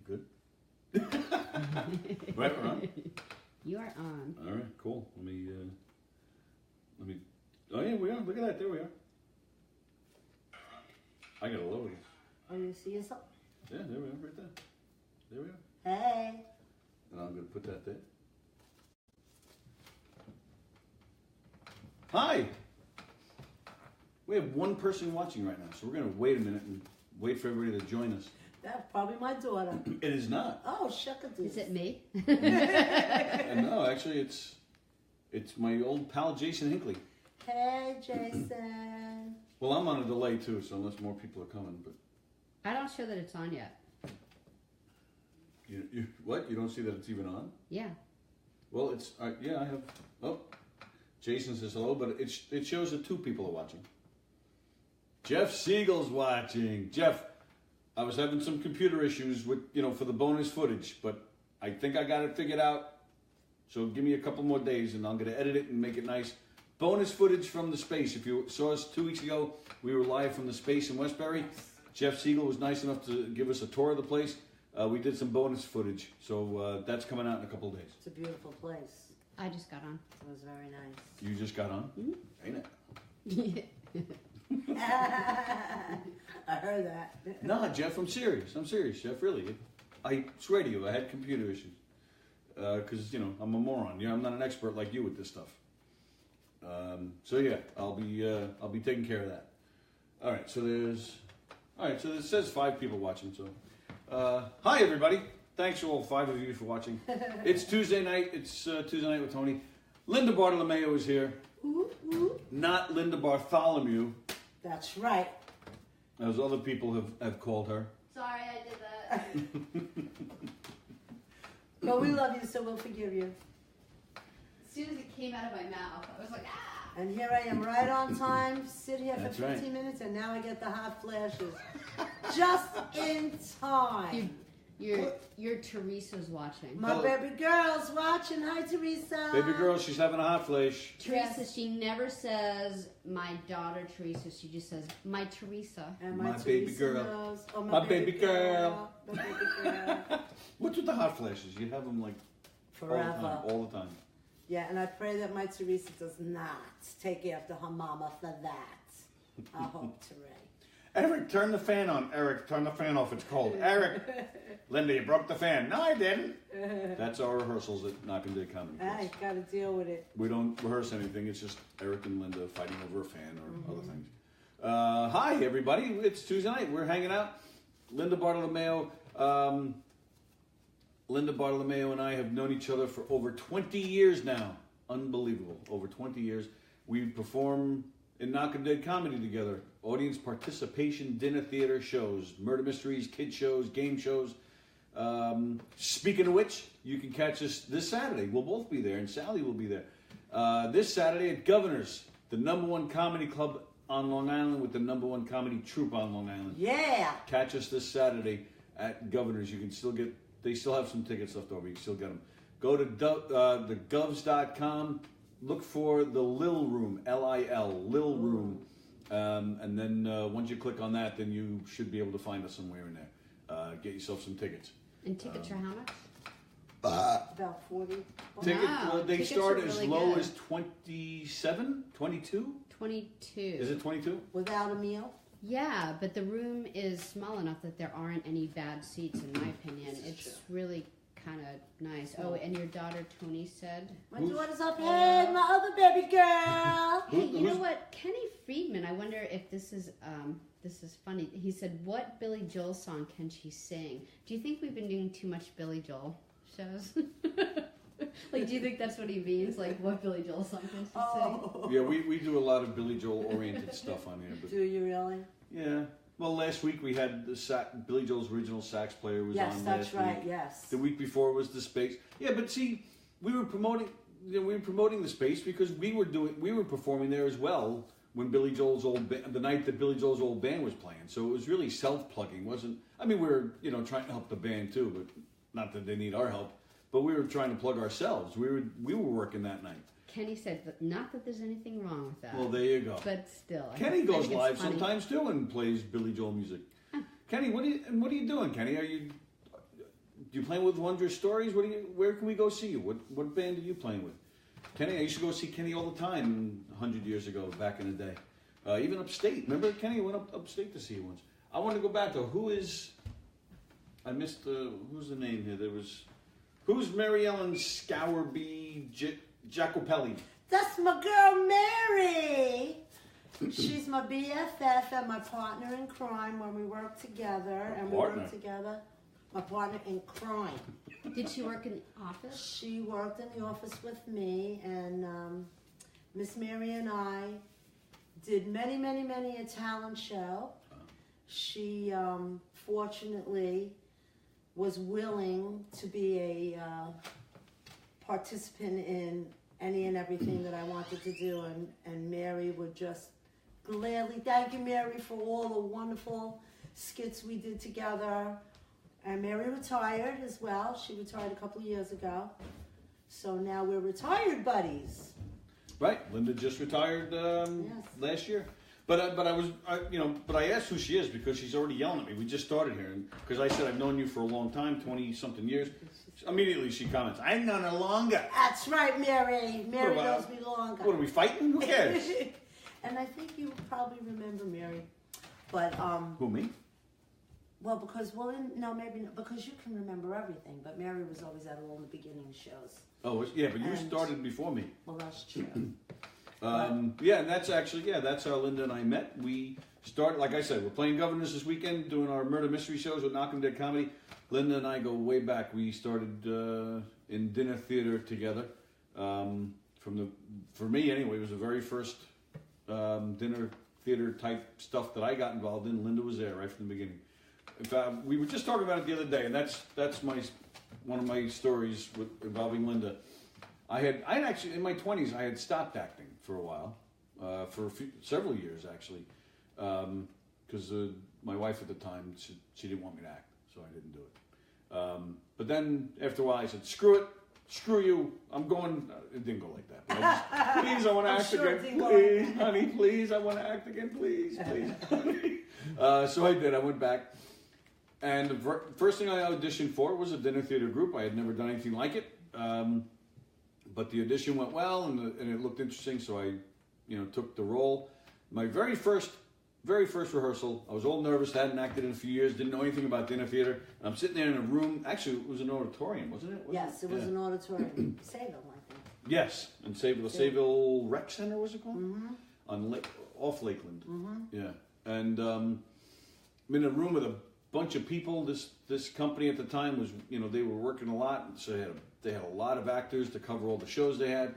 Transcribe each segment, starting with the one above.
Good. Right, we're on. You are on. All right, cool. Let me. Oh yeah, we are. Look at that. There we are. I gotta lower this. Oh, you see yourself? Yeah, there we are, right there. There we are. Hey. And I'm gonna put that there. Hi. We have one person watching right now, so we're gonna wait a minute and wait for everybody to join us. That's probably my daughter. It is not. Oh, shuckadoo. Is it me? And no, actually, it's my old pal Jason Hinckley. Hey, Jason. Well, I'm on a delay too, so unless more people are coming, but I don't show that it's on yet. you what? You don't see that it's even on? Yeah. Well, it's yeah. I have. Oh, Jason says hello, but it shows that 2 people are watching. Jeff Siegel's watching. Jeff, I was having some computer issues with for the bonus footage, but I think I got it figured out. So give me a couple more days, and I'm gonna edit it and make it nice. Bonus footage from the space. If you saw us 2 weeks ago, we were live from the space in Westbury. Jeff Siegel was nice enough to give us a tour of the place. We did some bonus footage, so that's coming out in a couple of days. It's a beautiful place. I just got on. It was very nice. You just got on? Ain't it? I heard that. No, Jeff, I'm serious. I'm serious, Jeff, really. I swear to you, I had computer issues. Because, I'm a moron. I'm not an expert like you with this stuff. So yeah, I'll be taking care of that. All right, so it says 5 people watching. So, hi everybody. Thanks to all 5 of you for watching. It's Tuesday night. It's Tuesday night with Tony. Linda Bartolomeo is here. Ooh, ooh. Not Linda Bartholomew, That's right. as other people have called her. Sorry, I did that. But we love you, so we'll forgive you. As soon as it came out of my mouth, I was like, ah! And here I am right on time, sit here for That's 15 right. minutes, and now I get the hot flashes. Just in time. Your Teresa's watching. My Hello. baby girl's watching. Hi, Teresa. Baby girl, she's having a hot flash. Teresa, Yes. she never says my daughter Teresa. She just says my Teresa. And My Teresa baby girl. knows. Oh, My baby girl. My baby girl. What's with the hot flashes? You have them like Forever. all the time. Yeah, and I pray that my Teresa does not take after her mama for that. I hope to Ray. Eric, turn the fan on. Eric, turn the fan off. It's cold. Eric, Linda, you broke the fan. No, I didn't. That's our rehearsals at Knockin' Dead Comedy Club. I gotta deal with it. We don't rehearse anything. It's just Eric and Linda fighting over a fan or other things. Hi, everybody. It's Tuesday night. We're hanging out. Linda Bartolomeo. Linda Bartolomeo and I have known each other for over 20 years now. Unbelievable. Over 20 years. We perform in Knockin' Dead Comedy together. Audience participation, dinner theater shows, murder mysteries, kid shows, game shows. Speaking of which, you can catch us this Saturday. We'll both be there, and Sally will be there. This Saturday at Governor's, the #1 comedy club on Long Island with the #1 comedy troupe on Long Island. Yeah. Catch us this Saturday at Governor's. You can still get, they still have some tickets left over. You can still get them. Go to thegovs.com. Look for the Lil Room, L-I-L, Lil Room. And then once you click on that, then you should be able to find us somewhere in there. Get yourself some tickets. And tickets are how much? About 40. Ticket, Wow, they tickets start are as really low good. as 27, 22? 22. Is it 22? Without a meal? Yeah, but the room is small enough that there aren't any bad seats, in my opinion. It's really kind of nice. Oh, and your daughter Tony said. My daughter's up. Hey, my other baby girl. Hey, you know what? Kenny Friedman. I wonder if this is funny. He said, "What Billy Joel song can she sing?" Do you think we've been doing too much Billy Joel shows? Like, do you think that's what he means? Like, what Billy Joel song can she sing? Yeah, we do a lot of Billy Joel-oriented stuff on here. But Do you really? yeah. Well, last week we had the Billy Joel's original sax player was Yes, on that's last right. week. Yes. The week before was the space. Yeah, but see, we were promoting the space because we were performing there as well when Billy Joel's the night that Billy Joel's old band was playing. So it was really self-plugging, wasn't? I mean, we were trying to help the band too, but not that they need our help. But we were trying to plug ourselves. We were working that night. Kenny said, but not that there's anything wrong with that. Well, there you go. But still, Kenny I goes think it's live funny. sometimes too and plays Billy Joel music. Kenny, what are you doing, Kenny? you playing with Wondrous Stories? Where can we go see you? What band are you playing with? Kenny, I used to go see Kenny all the time 100 years ago, back in the day. Even upstate. Remember, Kenny went upstate to see you once. I want to go back though. Who's the name here? Who's Mary Ellen Scourby Jacopelli? That's my girl Mary. She's my BFF and my partner in crime when we work together. My partner in crime. Did she work in the office? She worked in the office with me, and Miss Mary and I did many a talent show. She fortunately was willing to be a participant in any and everything that I wanted to do, and Mary would just gladly, thank you Mary for all the wonderful skits we did together. And Mary retired as well. She retired a couple of years ago. So now we're retired buddies. Right, Linda just retired last year. But I asked who she is because she's already yelling at me. We just started here, and because I said I've known you for a long time, 20-something years. Immediately she comments, "I've known her longer." That's right, Mary. Mary knows me longer. What are we fighting? Who cares? And I think you probably remember Mary, but Who, me? Well, because maybe not, because you can remember everything. But Mary was always at all the beginning shows. Oh yeah, but you started before me. Well, that's true. Yeah, and that's how Linda and I met. We started, like I said, we're playing Governors this weekend, doing our murder mystery shows with Knockin' Dead Comedy. Linda and I go way back. We started in dinner theater together. For me anyway, it was the very first dinner theater type stuff that I got involved in. Linda was there right from the beginning. In fact, we were just talking about it the other day, and that's one of my stories involving Linda. I had actually in my 20s I had stopped acting for a while, for several years actually, because my wife at the time she didn't want me to act, so I didn't do it. But then after a while I said, screw you, I'm going. It didn't go like that. But please, I want to act again. Please, honey, please, I want to act again. Please. So I did. I went back. And the first thing I auditioned for was a dinner theater group. I had never done anything like it. But the audition went well, and it looked interesting, so I, took the role. My very first rehearsal, I was all nervous, hadn't acted in a few years, didn't know anything about dinner theater. I'm sitting there in a room, actually it was an auditorium, wasn't it? Yes, it was an auditorium. Sayville, I think. Yes, in Sayville Rec Center, was it called? Mm-hmm. Off Lakeland. Mm-hmm. Yeah, and I'm in a room with a bunch of people. This company at the time was, they were working a lot, so they had a lot of actors to cover all the shows they had.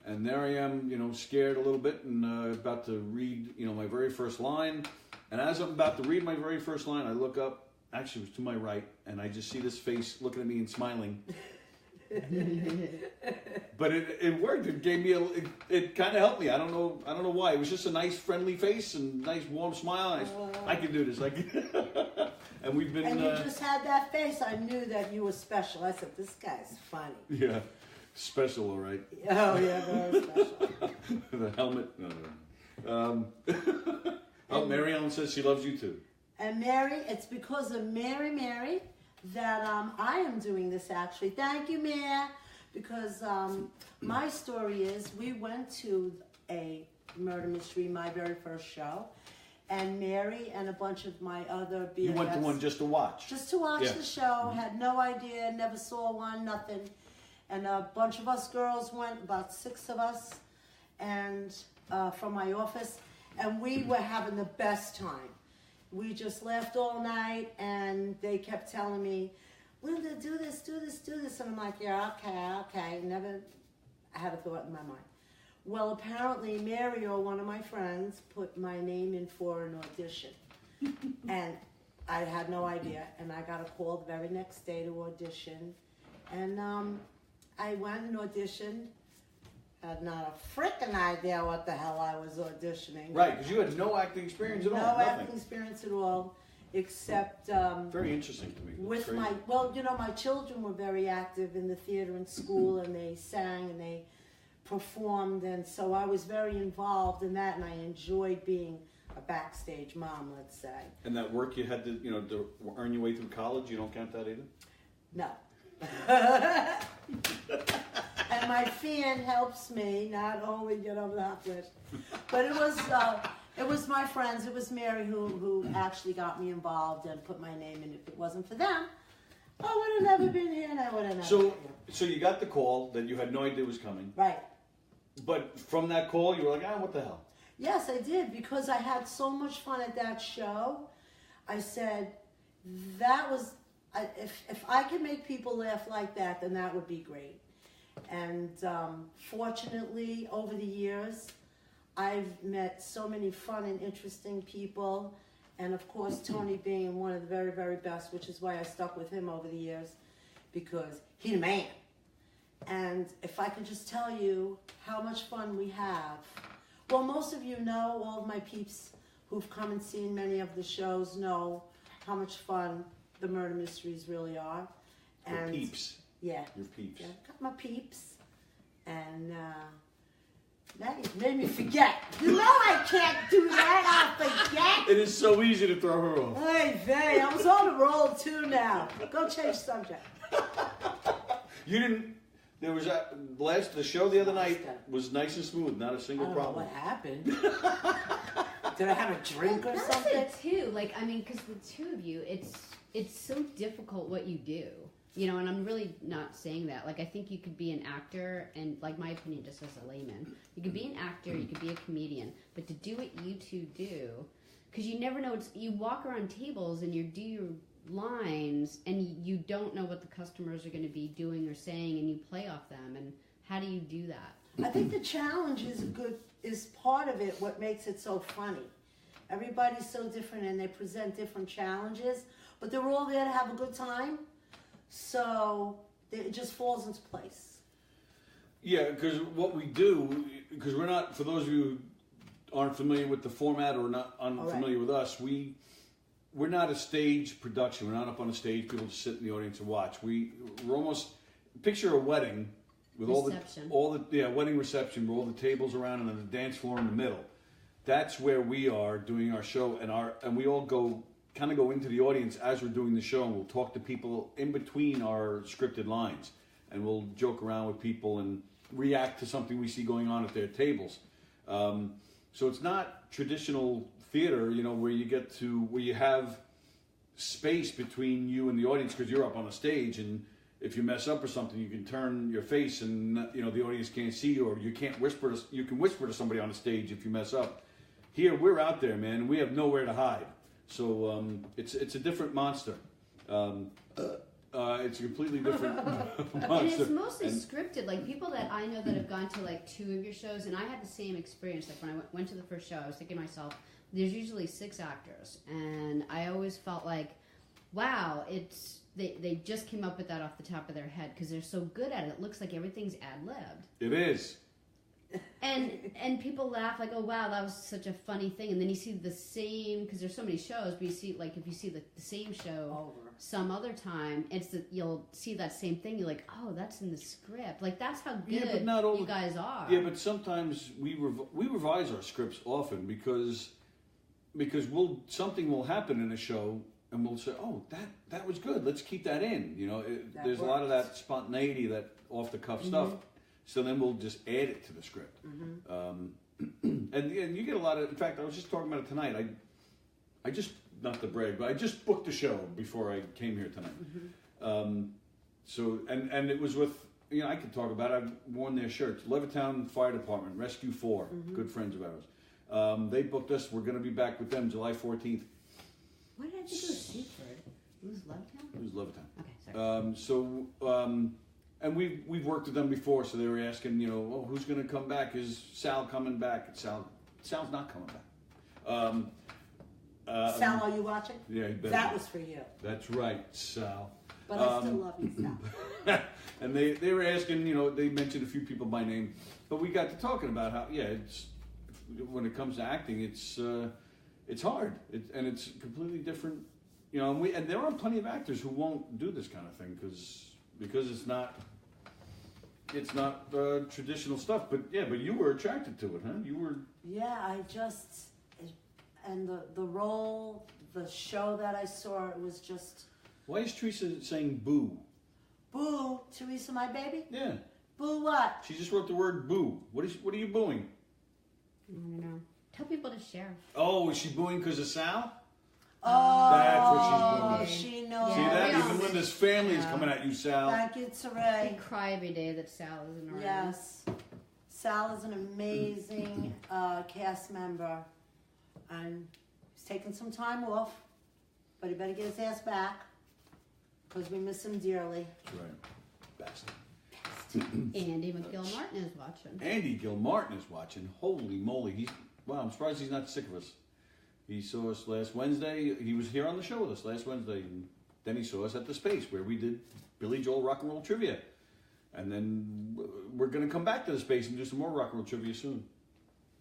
And there I am, scared a little bit and about to read, my very first line. And as I'm about to read my very first line, I look up, actually it was to my right, and I just see this face looking at me and smiling. But it worked. It gave me it kind of helped me. I don't know why. It was just a nice friendly face and nice warm smile. I can do this. And we've been. And you just had that face. I knew that you were special. I said, this guy's funny. Yeah, special, all right. Oh yeah, very special. The helmet. No. Oh, Mary Ellen says she loves you too. And Mary, it's because of Mary that I am doing this actually. Thank you, Mary. Because my story is we went to a murder mystery, my very first show, and Mary and a bunch of my other BFFs. You went to one just to watch? Just to watch the show. Had no idea, never saw one, nothing. And a bunch of us girls went, about 6 of us, and from my office, and we were having the best time. We just laughed all night, and they kept telling me, Linda, do this. And I'm like, yeah, okay. Never had a thought in my mind. Well, apparently Mary or one of my friends put my name in for an audition. And I had no idea. And I got a call the very next day to audition. And I went and auditioned. Had not a freaking idea what the hell I was auditioning. Right, because you had no acting experience at all. No acting experience at all. Except very interesting to me. With my children were very active in the theater and school, and they sang and they performed, and so I was very involved in that, and I enjoyed being a backstage mom, let's say. And that work you had to, to earn your way through college, you don't count that either? No. And my fan helps me not only get over that list, but it was my friends. It was Mary who actually got me involved and put my name in. If it wasn't for them, I would have never been here, and I would have never. So, been here. so you got the call that you had no idea was coming, Right. but from that call, you were like, what the hell? Yes, I did, because I had so much fun at that show. I said, that was, if I can make people laugh like that, then that would be great. And fortunately, over the years, I've met so many fun and interesting people. And of course, Tony being one of the very, very best, which is why I stuck with him over the years, because he's the man. And if I could just tell you how much fun we have. Well, most of you know, all of my peeps who've come and seen many of the shows know how much fun the murder mysteries really are. Your peeps. Yeah. Your peeps. Yeah, got my peeps. And that made me forget. You know I can't do that, I'll forget. It is so easy to throw her off. Hey, Vay, I was on a roll too now. Go change subject. You didn't. There was the show the other night was nice and smooth, not a single I don't know problem. what happened. Did I have a drink or That's something? it too. Like, I mean, because the two of you, it's so difficult what you do. You know, and I'm really not saying that. Like, I think you could be an actor, and like my opinion, just as a layman, you could be an actor, you could be a comedian, but to do what you two do, because you never know. You walk around tables and you do your lines, and you don't know what the customers are going to be doing or saying, and you play off them. And how do you do that? I think the challenge is part of it. What makes it so funny? Everybody's so different, and they present different challenges, but they're all there to have a good time. So it just falls into place. Yeah, because what we do, because we're not, for those of you who aren't familiar with the format or not unfamiliar with us, we're not a stage production. We're not up on a stage. People just sit in the audience and watch. We're almost, picture a wedding with Reception. wedding reception with all the tables around and then the dance floor in the middle. That's where we are doing our show, and we all go into the audience as we're doing the show, and we'll talk to people in between our scripted lines, and we'll joke around with people and react to something we see going on at their tables. So it's not traditional theater, where you have space between you and the audience because you're up on a stage, and if you mess up or something, you can turn your face and the audience can't see you, or you can't whisper. You can whisper to somebody on the stage if you mess up. Here, we're out there, man, and we have nowhere to hide. So it's a different monster. It's a completely different monster. And it's mostly scripted. Like, people that I know that have gone to like 2 of your shows, and I had the same experience. Like, when I went to the first show, I was thinking to myself, there's usually 6 actors, and I always felt like, wow, they just came up with that off the top of their head because they're so good at it. It looks like everything's ad-libbed. It is. And people laugh like, oh wow, that was such a funny thing. And then you see the same, because there's so many shows, but you see, like, if you see the same show some other time, you'll see that same thing. You're like, oh, that's in the script. Like, that's how good you guys are. Yeah, but sometimes we revise our scripts often because something will happen in a show and we'll say, oh, that was good. Let's keep that in. There's a lot of that spontaneity, that off the cuff stuff. So then we'll just add it to the script. And you get a lot of, in fact, I was just talking about it tonight. I just, not to brag, but I just booked a show before I came here tonight. So, and it was with, I could talk about it. I've worn their shirts. Levittown Fire Department, Rescue 4, good friends of ours. They booked us. We're going to be back with them July 14th. Why did I think it was Seaford? It was Levittown? It was Levittown. Okay, sorry. And we've worked with them before, so they were asking, who's going to come back? Is Sal coming back? Sal's not coming back. Sal, are you watching? Yeah, you better. That was for you. That's right, Sal. But I still love you, Sal. And they were asking, they mentioned a few people by name, but we got to talking about how, it's when it comes to acting, it's hard, and it's completely different, and there are plenty of actors who won't do this kind of thing because it's not traditional stuff. But you were attracted to it, huh? You were. Yeah, and the role, the show that I saw, it was just. Why is Teresa saying boo? Boo, Teresa, my baby. Yeah. Boo what? She just wrote the word boo. What are you booing? I don't know. Tell people to share. Oh, is she booing because of Sal? Oh, That's what she's she knows. See Yeah, that? we Even all- Linda's family is Yeah. coming at you, Sal. Thank you, I Teray. cry every day that Sal isn't around. Yes. Sal is an amazing cast member. And he's taking some time off, but he better get his ass back because we miss him dearly. That's right. Bastard. Andy McGill-Martin is watching. Andy Gilmartin is watching. Holy moly. I'm surprised he's not sick of us. He saw us last Wednesday. He was here on the show with us last Wednesday. And then he saw us at the Space where we did Billy Joel Rock and Roll Trivia. And then we're going to come back to the Space and do some more rock and roll trivia soon.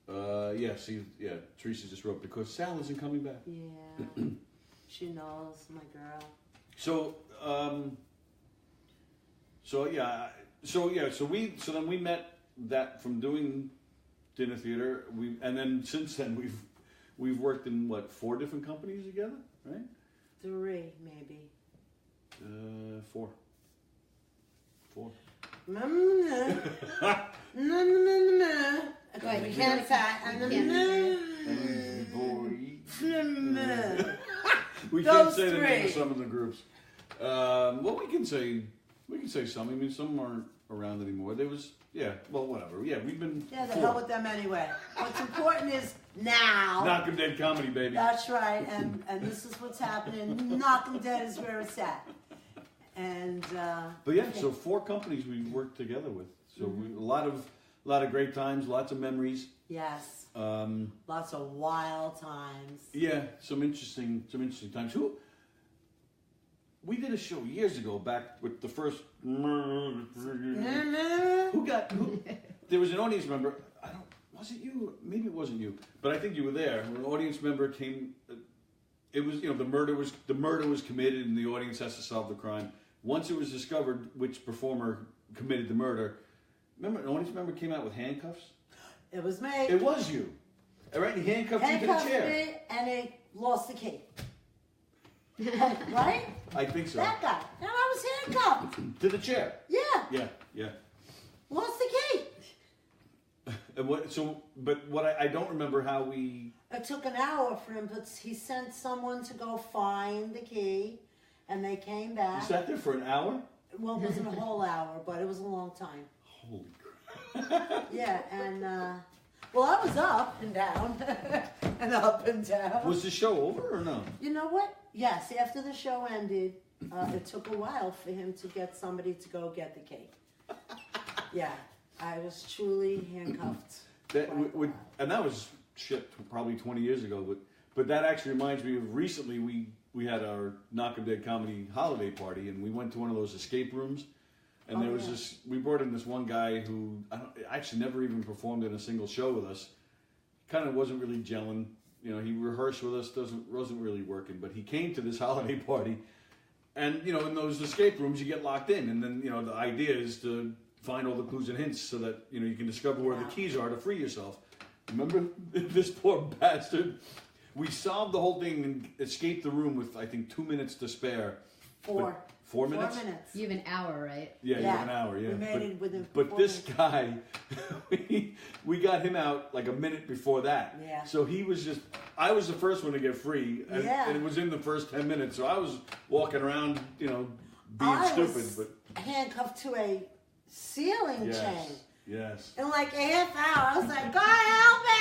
Teresa just wrote, because Sal isn't coming back. Yeah. She knows, my girl. So then we met that from doing dinner theater. And then since then we've worked in 4 different companies together, right? 3, maybe. 4. Okay, Wait, you can't say. We can't Those say the name of 3. some of the groups. We can say some. I mean, some aren't around anymore. There was, whatever. Yeah, we've been. Yeah, the 4. hell with them anyway. What's important is now. Knock 'em Dead comedy, baby. That's right, and this is what's happening. Knock 'em Dead is where it's at. And But yeah, so 4 companies we worked together with. So a lot of great times, lots of memories. yes, Um, lots of wild times. yeah, some interesting times. We did a show years ago back with the first. Who there was an audience member. Was it you? Maybe it wasn't you, but I think you were there. When an audience member came, it was the murder was committed, and the audience has to solve the crime. Once it was discovered which performer committed the murder, remember an audience member came out with handcuffs. It was me. It was you, all right? He handcuffed you to the Handcuffed chair. me, and they lost the key. Right? I think so. That guy. And I was handcuffed. To the chair. Yeah. Yeah. Lost the key. And I don't remember how we. It took an hour for him, but he sent someone to go find the key, and they came You back. sat there for an hour. Well, it wasn't a whole hour, but it was a long time. Holy crap! Yeah, and I was up and down, and up and down. Was the show over or no? You know what? Yes, after the show ended, it took a while for him to get somebody to go get the key. Yeah, I was truly handcuffed. And that was probably 20 years ago. But that actually reminds me of recently we had our Knock 'em Dead comedy holiday party, and we went to one of those escape rooms. And there was this. We brought in this one guy who actually never even performed in a single show with us. Kind of wasn't really gelling. He rehearsed with us, wasn't really working. But he came to this holiday party, and in those escape rooms you get locked in, and then the idea is to find all the clues and hints so that you can discover where the keys are to free yourself. Remember this poor bastard? We solved the whole thing and escaped the room with I think 2 minutes to spare. 4 4 minutes? 4 minutes. You have an hour, right? Yeah, you have an hour. Yeah, We made it within But 4 this minutes. guy, we got him out like a minute before that. Yeah. So he was I was the first one to get free, and, Yeah. and it was in the first 10 minutes. So I was walking around, being I stupid. was But handcuffed to a ceiling chain. yes. In like a half hour, I was like, God help me,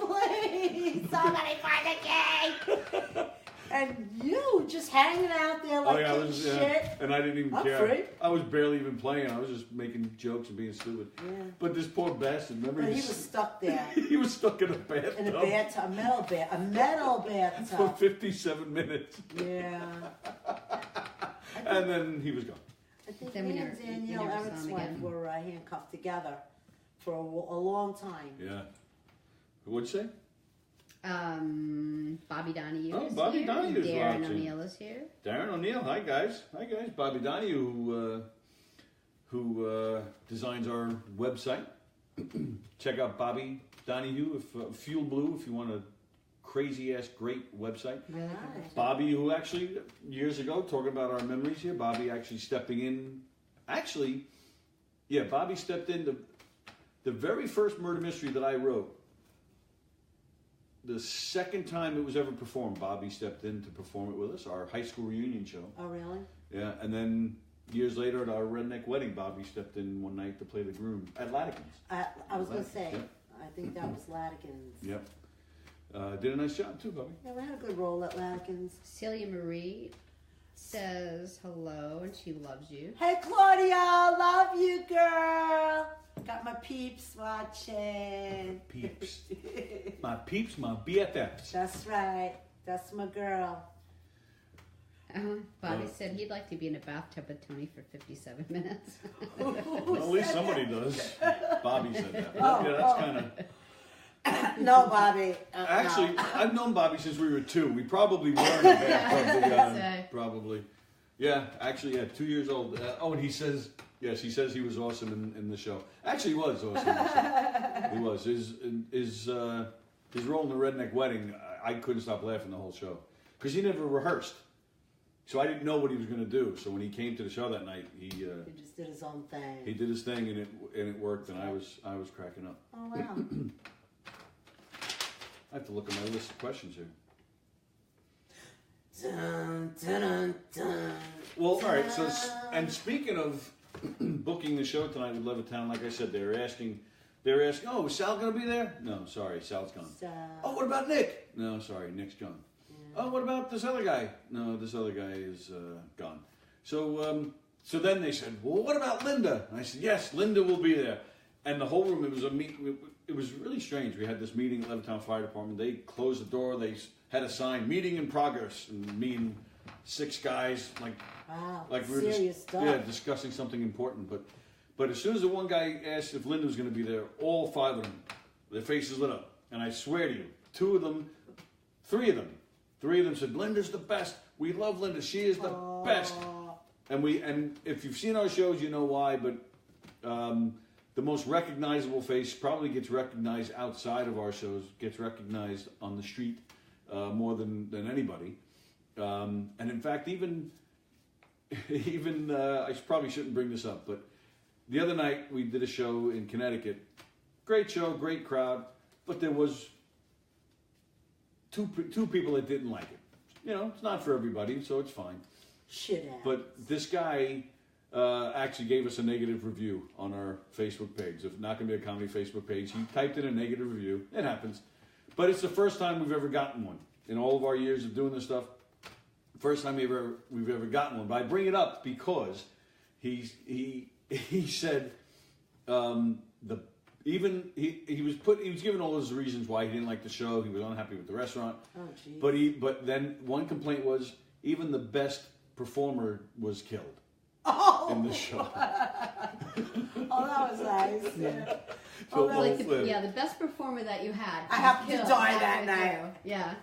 please. Somebody find the key. And you just hanging out there like shit. And I didn't even I'm care. free. I was barely even playing. I was just making jokes and being stupid. Yeah. But this poor bastard, remember? But he was stuck there he was stuck in a bathtub. in a bathtub, a metal For bathtub. 57 minutes. Yeah. And then he was gone. I think Then me we and never- Danielle we never saw him Erickswife again. were handcuffed together for a long time. Yeah. What'd you say? Bobby Donahue Oh, is Bobby here. Donahue's Darren watching. O'Neill is here. Darren O'Neill. Hi, guys. Bobby Donahue, who designs our website. Check out Bobby Donahue, Fuel Blue, if you want a crazy-ass great website. I like Hi. it. Bobby, who actually, years ago, talking about our memories here, Bobby actually stepping in Actually, yeah, Bobby stepped in. The very first murder mystery that I wrote, the second time it was ever performed, Bobby stepped in to perform it with us, our high school reunion show. Oh, really? Yeah, and then years later at our redneck wedding, Bobby stepped in one night to play the groom at Latikins. I was going to say, Yep. I think that was Latikins. Yep. Did a nice job too, Bobby. Yeah, we had a good role at Latikins. Celia Marie says hello and she loves you. Hey, Claudia, love you, girl. Got my peeps watching. Peeps. My peeps, my BFFs. That's right. That's my girl. Bobby said he'd like to be in a bathtub with Tony for 57 minutes. Well, at least somebody does. Bobby said that. Oh, Yeah, that's kind of. No, Bobby. Actually, no. I've known Bobby since we were 2. We probably were in a bathtub Say. probably. Yeah, actually, yeah, 2 years old. And he says, yes, he says he was awesome in the show. Actually, he was awesome in the show. He was. His role in the Redneck Wedding, I couldn't stop laughing the whole show. Because he never rehearsed. So I didn't know what he was going to do. So when he came to the show that night, he just did his own thing. he did his thing and it worked, and I was cracking up. Oh, wow. I have to look at my list of questions here. Dun, dun, dun, dun. Well, all right. So, and speaking of booking the show tonight with Levittown, like I said, they were asking, oh, is Sal going to be there? No, sorry, Sal's gone. So, Oh, what about Nick? No, sorry, Nick's gone. Oh, what about this other guy? No, this other guy is gone. So, so then they said, well, what about Linda? And I said, yes, Linda will be there. And the whole room, it was really strange. We had this meeting at Levittown Fire Department. They closed the door. They had a sign, meeting in progress. And me and 6 guys, wow. like we were Serious stuff. discussing something important. But as soon as the one guy asked if Linda was going to be there, all 5 of them, their faces lit up. And I swear to you, 3 of them said, Linda's the best. We love Linda. She is the best. And if you've seen our shows, you know why. But the most recognizable face probably gets recognized outside of our shows, gets recognized on the street more than anybody. And in fact, even I probably shouldn't bring this up, but the other night we did a show in Connecticut. Great show, great crowd, but there was two people that didn't like it. You know, it's not for everybody, so it's fine. Shit ass. But this guy actually gave us a negative review on our Facebook page. If Not Gonna Be a Comedy Facebook page, he typed in a negative review. It happens. But it's the first time we've ever gotten one. In all of our years of doing this stuff, first time we've ever gotten one. But I bring it up because he said he was giving all his reasons why he didn't like the show. He was unhappy with the restaurant. Oh, geez. But then one complaint was even the best performer was killed in the show. Oh, that was nice. Yeah. So Oh, Like flip. the best performer that you had. I happened to killed die that with night. you. Yeah.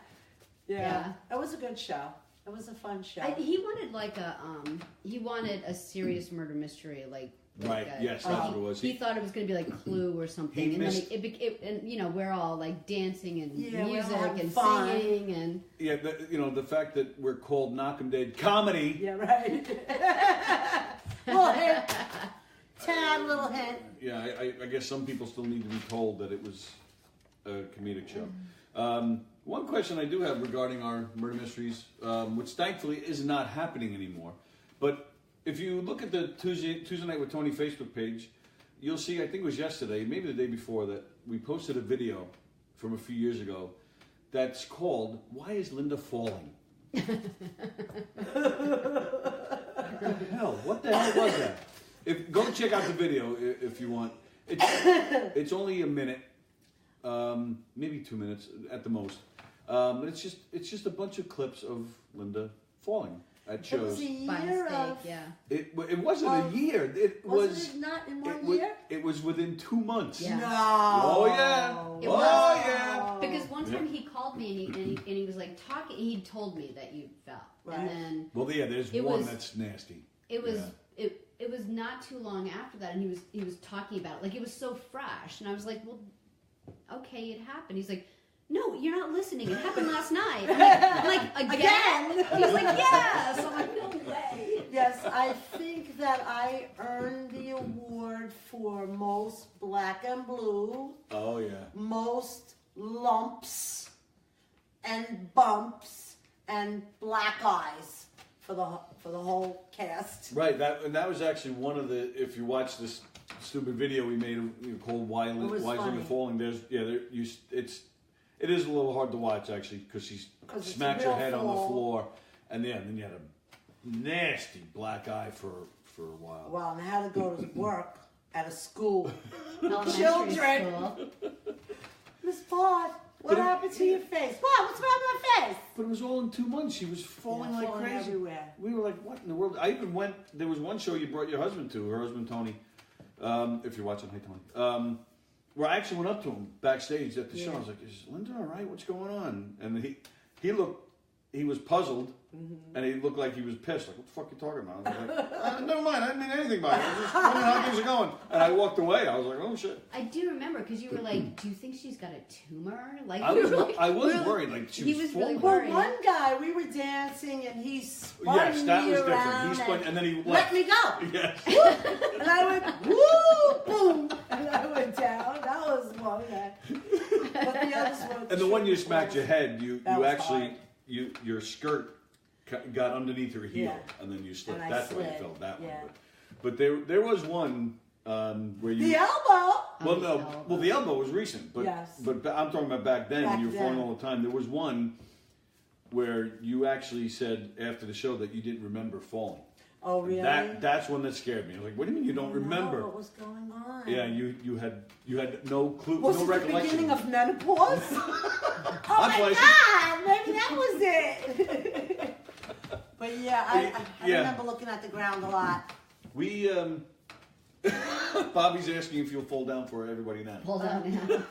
Yeah. It was a good show. It was a fun show. He wanted he wanted a serious murder mystery, Right, yes, like that's what it was. He thought it was going to be like Clue or something, He and missed- then and you know we're all like dancing and Yeah, we're all music having and fun. singing and Yeah, the fact that we're called Knock 'em Dead Comedy. Yeah, right. Little hint. Tad little hint. Yeah, I guess some people still need to be told that it was a comedic show. One question I do have regarding our murder mysteries, which thankfully is not happening anymore, but if you look at the Tuesday Night with Tony Facebook page, you'll see, I think it was yesterday, maybe the day before, that we posted a video from a few years ago that's called, Why is Linda Falling? What the hell was that? Go check out the video if you want. It's only a minute, maybe 2 minutes at the most. But it's just a bunch of clips of Linda falling at It was shows. a by year mistake. of. Yeah. It wasn't a year. It Wasn't was. it not in one It was, year? it was within 2 months. Yeah. No. Oh yeah. It Oh was. yeah. Because one time Yeah. he called me and he was like talking. He told me that you fell, Right. and then Well, yeah. There's It one was- that's nasty. it was Yeah. it was not too long after that, and he was talking about it like it was so fresh, and I was like, well, okay, it happened. He's like, no, you're not listening. It happened last night. I'm like, again? He's like, yes. I'm like, no way. Yes, I think that I earned the award for most black and blue, Oh yeah. most lumps and bumps and black eyes for the whole cast. Right. That was actually one of the. If you watch this stupid video we made called "Why It was Why Is funny. Linda Falling?" It is a little hard to watch actually because she 'Cause it's smacks a her real head on the fall. floor, and then you had a nasty black eye for a while. Well, and I had to go to work at a school. Elementary Children. school. Miss Pod, what But it- happened to your face? What? What's wrong with my face? But it was all in 2 months. She was falling Yeah, like falling crazy. everywhere. We were like, "What in the world?" I even went. There was one show you brought your husband to. Her husband Tony. If you're watching, hey Tony. Where I actually went up to him backstage at the show. I was like, "Is Linda all right? What's going on?" And he was puzzled, and he looked like he was pissed. Like, what the fuck are you talking about? I was like, never mind. I didn't mean anything by it. I was just wondering how things are going. And I walked away. I was like, oh shit. I do remember because you were like, "Do you think she's got a tumor?" Like I we was were like- we were like- worried. Like she he was was really falling. Well, worried. one guy, we were dancing and he spun Yes, that me was different. around He spun, and then he let left. me go. Yes. And I went, woo, boom, and I went down. That was one guy. But the others were. And the one you smacked your head, That you was actually hard. your skirt got underneath your heel, Yeah. and then you slipped. And I That's why you slid, fell that yeah. one. But there was one where you. The elbow. Well, the no. elbow. Well, the elbow was recent, but Yes. but I'm talking about back then when Back you were falling then. all the time. There was one where you actually said after the show that you didn't remember falling. Oh, really? That's one that scared me. I was like, what do you mean you don't I remember? know what was going on? Yeah, you had no clue, Was no it the recollection. beginning of menopause? Oh That's my why God! Maybe that was it. But yeah, I Yeah. remember looking at the ground a lot. We Bobby's asking if you'll fall down for everybody now. Pull down now.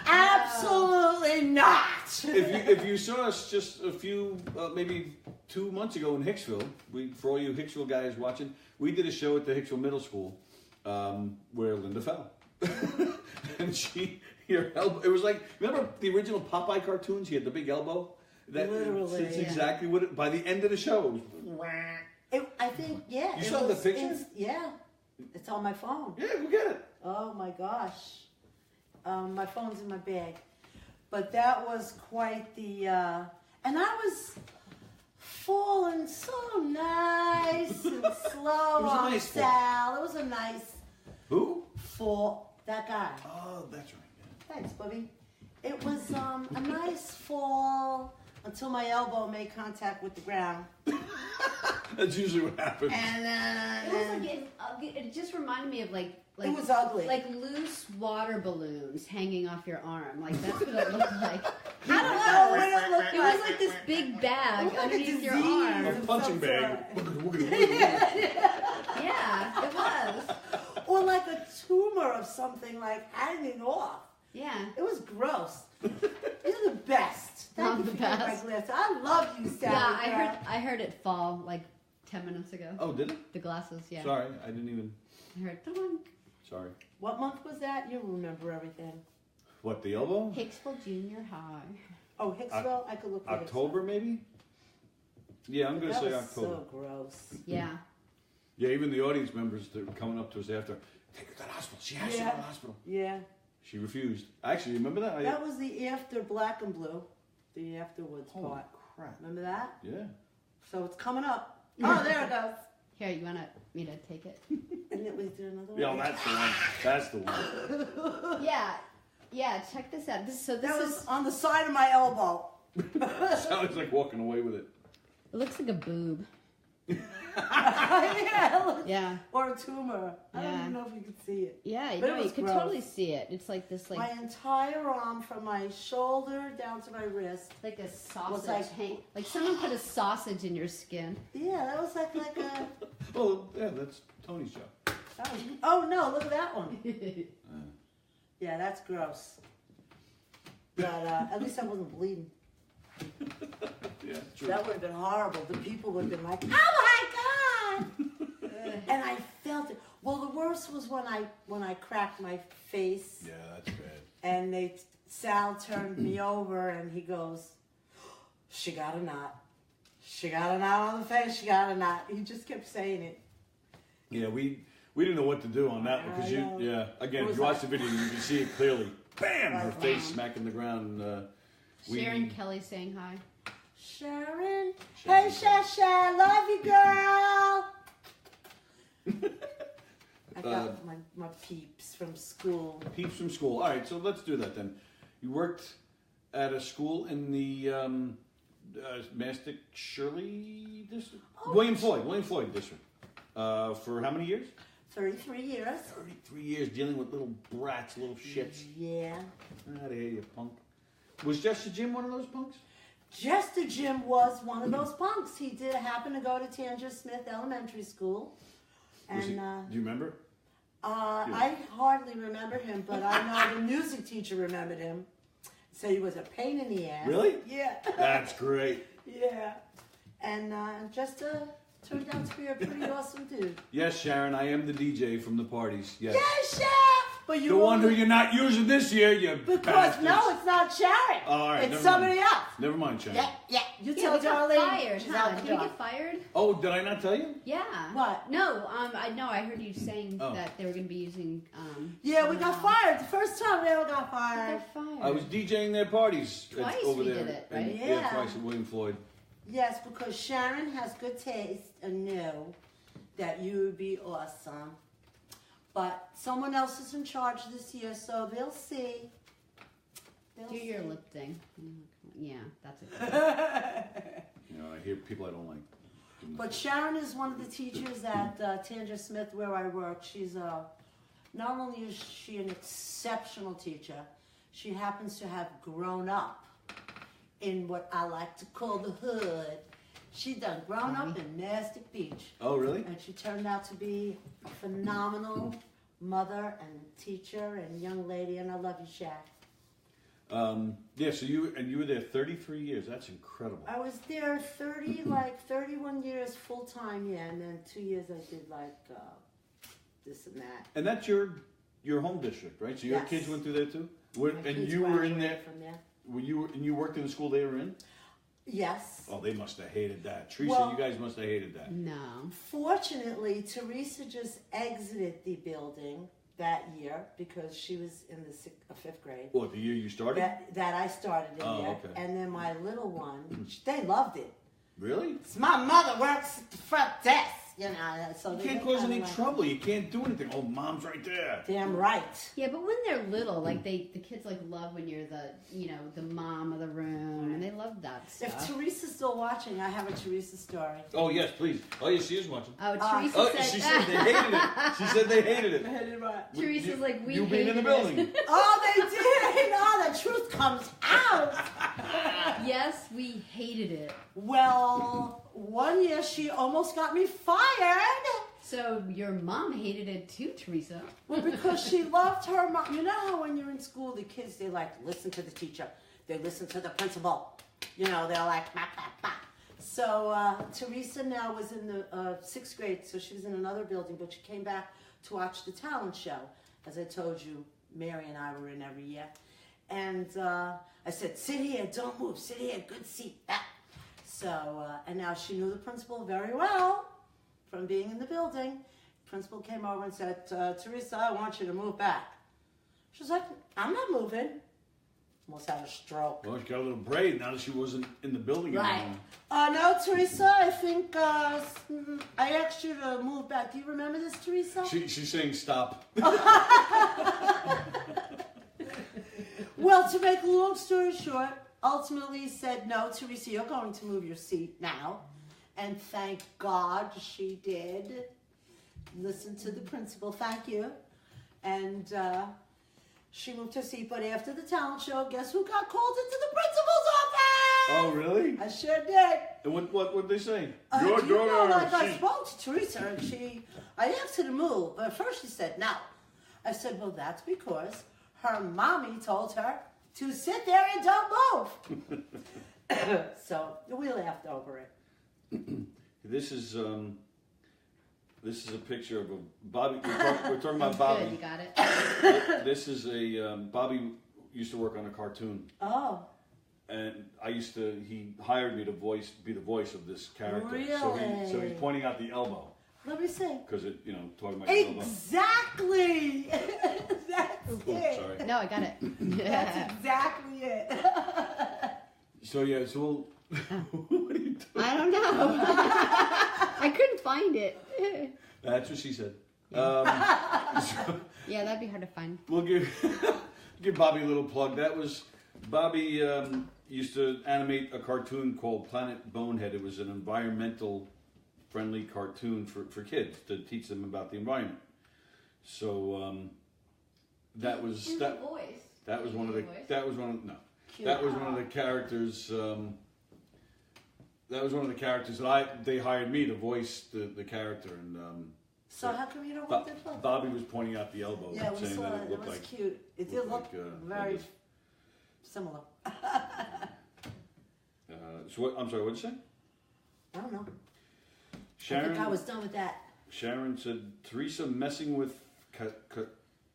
Absolutely not. If you saw us just a few maybe 2 months ago in Hicksville, for all you Hicksville guys watching, we did a show at the Hicksville Middle School where Linda fell, and her elbow. It was like, remember the original Popeye cartoons? He had the big elbow. Literally, It's yeah. exactly what. By the end of the show, I think, yeah. You it saw the was picture? yeah. It's on my phone. yeah, go get it. Oh my gosh. My phone's in my bag. But that was quite the, and I was falling so nice and slow It was a on nice fall. Sal. It was a nice Who? fall. That guy. Oh, that's right. Thanks, Bubby. It was a nice fall until my elbow made contact with the ground. Yeah. That's usually what happens. And It was like it just reminded me of like it was ugly. like loose water balloons hanging off your arm. Like that's what it looked like. I don't know what it looked It was like this big bag Looked like a underneath your disease. arm. A punching bag. Yeah, it was. Or like a tumor of something like hanging off. Yeah. It was gross. You're the best. Thank I'm you the for getting my best. glasses. I love you, Sally. Yeah, I heard it fall like 10 minutes ago. Oh, did it? The glasses, yeah. Sorry, I didn't even. I heard thunk. Sorry. What month was that? You remember everything. What, the elbow? Hicksville Junior High. Oh, Hicksville? I could look for October, maybe? Yeah, I'm Hicksville. going to That say was October. so gross. Yeah. Yeah, even the audience members that were coming up to us after, take her to the hospital. She has to go to the hospital. Yeah. She refused. Actually, remember that? That was the after Black and Blue. The afterwards Holy part. crap. Remember that? Yeah. So it's coming up. Oh, there it goes. Here, you want me to take it? And then we do another one. Yeah, that's the one. That's the one. Yeah. Yeah, check this out. This That is was on the side of my elbow. Sounds like walking away with it. it looks like a boob. Yeah, look. Yeah. Or a tumor. I don't Yeah. even know if you could see it. Yeah, But it no, you was could gross. totally see it. It's like this My like entire arm from my shoulder down to my wrist. like a sausage Was like- hang like someone put a sausage in your skin. Yeah, that was like a. Well, yeah, that's Tony's job. That was, oh no! Look at that one. Yeah, that's gross. But at least I wasn't bleeding. Yeah, true. That would have been horrible. The people would have been like, "Oh my god!" And I felt it. Well, the worst was when I cracked my face Yeah, that's bad. and they Sal turned me over and he goes, "She got a knot. She got a knot on the face. She got a knot." He just kept saying it. Yeah, we didn't know what to do on that one because I know. again, It if was you watch like- the video, you can see it clearly. Bam! Her Right. face smacking the ground. Sharon Kelly saying hi. Sharon, Sharon. hey Shasha, love you, girl. I got my peeps from school. Peeps from school. All right, so let's do that then. You worked at a school in the Mastic Shirley district? Oh. William Floyd district. For how many years? 33 years. 33 years dealing with little brats, little shits. Yeah. Out of here, you punk. Was Jester Jim one of those punks? Jester Jim was one of those punks. He did happen to go to Tanger Smith Elementary School. Was he, And do you remember? I hardly remember him, but I know the music teacher remembered him. Said he was a pain in the ass. Really? Yeah. That's great. Yeah. And Jester turned out to be a pretty awesome dude. Yes, Sharon, I am the DJ from the parties. Yes. Yeah, Chef! But you The one who only- you're not using this year, you Because bastards. no, it's not Sharon. All right, it's never somebody mind. else. Never mind, Sharon. Yeah. You Yeah, tell we got Darlene. fired, She's huh? out the Did we door. get fired? Oh, did I not tell you? Yeah. What? No, I know. I heard you saying Oh. that they were going to be using. Yeah, we got someone else. fired. The first time we ever got But fired. they're fired. I was DJing their parties Twice over we there. did it, And- right? yeah, Yeah. twice at William Floyd. Yes, because Sharon has good taste and knew that you would be awesome. But someone else is in charge this year, so they'll see. They'll Do your see. lip thing. Yeah, that's a good one. You know, I hear people I don't like. Give 'em the But Sharon is one of the teachers at Tanger Smith where I work. She's not only is she an exceptional teacher, she happens to have grown up in what I like to call the hood. She done grown up in Mastic Beach. Oh, really? And she turned out to be a phenomenal mother and teacher and young lady, and I love you, Shaq. Yeah, so you were there 33 years. That's incredible. I was there 31 years full time, yeah, and then 2 years I did this and that. And that's your home district, right? So your Yes. kids went through there too? My And kids you were in graduated there? from there. And you worked in the school they were in? Yes. Oh, they must have hated that. Teresa, Well- you guys must have hated that. No. Fortunately, Teresa just exited the building that year because she was in the 5th grade. What, the year you started? That I started in Oh, there, okay. and then my little one, they loved it. Really? It's my mother works at the front desk, you know. So You they can't were cause any kinda like, trouble. You can't do anything. Oh, mom's right there. Damn right. Yeah, but when they're little, like the kids like love when you're the mom of the room, and they love that If stuff. Teresa's still watching, I have a Teresa story. Oh, yes, please. Oh, yes, she is watching. Oh, Teresa Oh, said. she said they hated it. She said they hated it. Teresa's You- like, we you being in the hated it. building. Oh, they did. Oh, the truth comes out. Yes, we hated it. Well, one year she almost got me fired. So your mom hated it too, Teresa. Well, because she loved her mom. You know how when you're in school, the kids, they like listen to the teacher. They listen to the principal. You know, they're like, bah, bah, bah. So Teresa now was in the 6th grade, so she was in another building, but she came back to watch the talent show. As I told you, Mary and I were in every year. And I said, sit here, don't move, sit here, good seat. Ah. So, and now she knew the principal very well from being in the building. Principal came over and said, Teresa, I want you to move back. She was like, I'm not moving. Almost had a stroke. Well, she got a little braid now that she wasn't in the building Right. anymore. No, Teresa, I think I asked you to move back. Do you remember this, Teresa? She's saying stop. Well, to make a long story short, ultimately he said, no, Teresa, you're going to move your seat now. And thank God she did. Listen to the principal, thank you. And she moved her seat, but after the talent show, guess who got called into the principal's office? Oh, really? I sure did. And what did they say? Do you know, like, I she- spoke to Teresa and I asked her to move, but at first she said no. I said, well, that's because her mommy told her to sit there and don't move. So we laughed over it. This is a picture of a Bobby. We're talking about Good, Bobby. you got it. This is a Bobby. used to work on a cartoon. Oh, And he hired me to be the voice of this character. Really? So he's pointing out the elbow. let me see. Because talking about your elbow. Exactly. That's Oops, it. sorry. No, I got it. That's exactly it. So what are you doing? I don't know. I couldn't find it. That's what she said. Yeah, that'd be hard to find. We'll give Bobby a little plug. That was Bobby used to animate a cartoon called Planet Bonehead. It was an environmental friendly cartoon for kids to teach them about the environment. So that was that. Voice. That was one of the. Voice? That was one of no. That was one of the characters. That was one of the characters that they hired me to voice the character, and So how come you don't want that plug? Bobby was pointing out the elbow, Yeah, we saying saw that it. it It looked was like. cute. It did looked look like, very similar. So what? I'm sorry. What'd you say? I don't know. I Sharon. think I was done with that. Sharon said Teresa messing with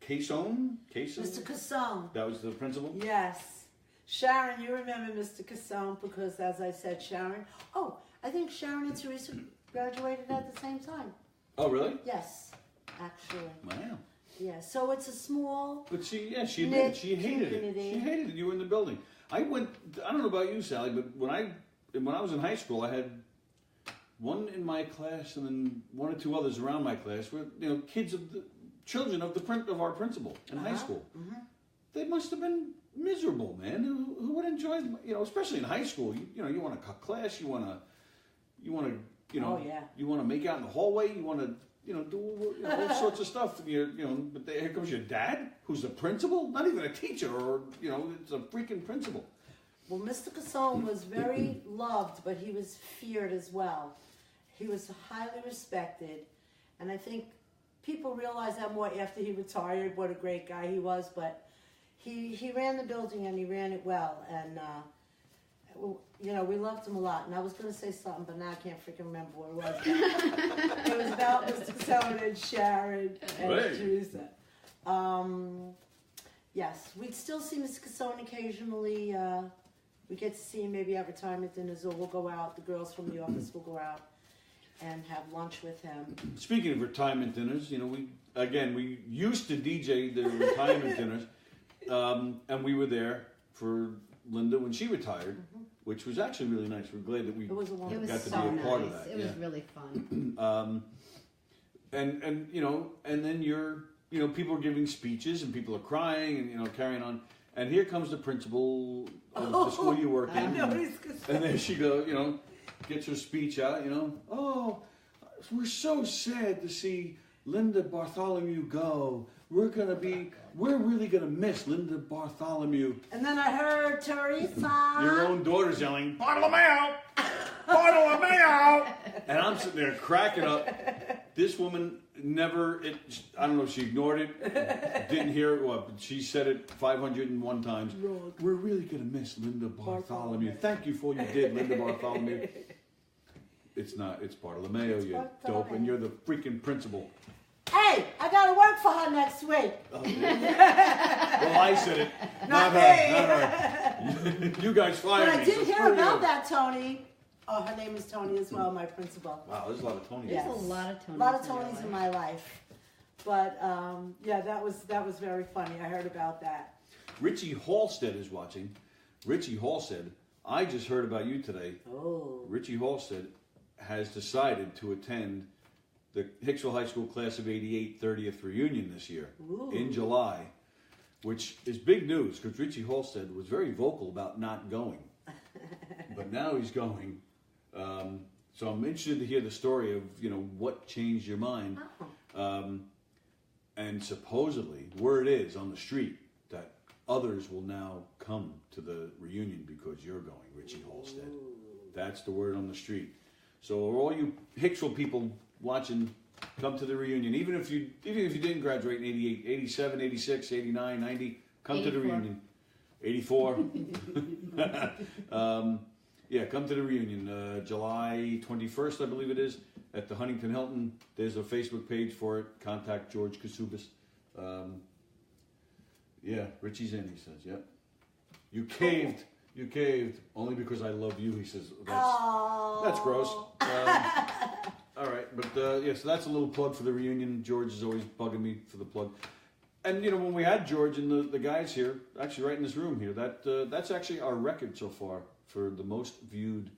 Cason. Mr. Casson. That was the principal. Yes. Sharon, you remember Mr. Casson because, as I said, Sharon. Oh, I think Sharon and Teresa graduated at the same time. Oh, really? Yes, actually. Wow. Yeah, so it's a small. But she admitted she hated it. Community. She hated it. You were in the building. I don't know about you, Sally, but when I was in high school, I had one in my class and then one or two others around my class were children of our principal in high school. Mm-hmm. They must have been miserable, man. Who would enjoy, especially in high school? You want to cut class. You want to, Oh, yeah. you want to make out in the hallway. You want to, do all sorts of stuff. But here comes your dad, who's the principal, not even a teacher, or it's a freaking principal. Well, Mr. Casson was very loved, but he was feared as well. He was highly respected, and I think people realized that more after he retired, what a great guy he was, but he ran the building and he ran it well, and we loved him a lot. And I was going to say something, but now I can't freaking remember what it was. It was about Mr. Casson and Sharon and Right. Teresa. Yes, we'd still see Mr. Casson occasionally. We get to see him maybe at retirement dinners, or we'll go out. The girls from the office will go out and have lunch with him. Speaking of retirement dinners, we used to DJ the retirement dinners, and we were there for Linda when she retired, which was actually really nice. We're glad that we It was a It wonderful. was got to so be a nice. part of that. It was yeah. really fun. And then people are giving speeches and people are crying and carrying on. And here comes the principal of the school you work in. I know he's good. And there she goes, gets her speech out, Oh, we're so sad to see Linda Bartholomew go. We're really gonna miss Linda Bartholomew. And then I heard Teresa. Your own daughter's yelling, Bartholomew! Bartholomew! And I'm sitting there cracking up. This woman I don't know if she ignored it, didn't hear it, but she said it 501 times. We're really going to miss Linda Bartholomew. Thank you for all you did, Linda Bartholomew. It's not, it's Bartolomeo, you dope, and you're the freaking principal. Hey, I gotta work for her next week. Oh, well, I said it, not her. You guys fired But me. I did so hear screw about you. that, Tony. Oh, her name is Tony as well, my principal. Wow, there's a lot of Tonys. Yes. There's a lot of Tonys. A lot of in your Tonys life. in my life. But that was very funny. I heard about that. Richie Halstead is watching. Richie Halstead, I just heard about you today. Oh. Richie Halstead has decided to attend the Hicksville High School Class of '88 30th reunion this year in July, which is big news because Richie Halstead was very vocal about not going, but now he's going. So I'm interested to hear the story of what changed your mind. And supposedly, word is on the street that others will now come to the reunion because you're going, Richie Halstead. That's the word on the street. So all you Hicksville people watching, come to the reunion. Even if you didn't graduate in 88, 87, 86, 89, 90, come to the 84. reunion. 84. Yeah, come to the reunion. July 21st, I believe it is, at the Huntington Hilton. There's a Facebook page for it. Contact George Kasubas. Yeah, Richie's in, he says, yep. You caved. You caved only because I love you, he says. That's gross. All right, but yeah, so that's a little plug for the reunion. George is always bugging me for the plug. And, you know, when we had George and the guys here, actually right in this room here, that's actually our record so far for the most viewed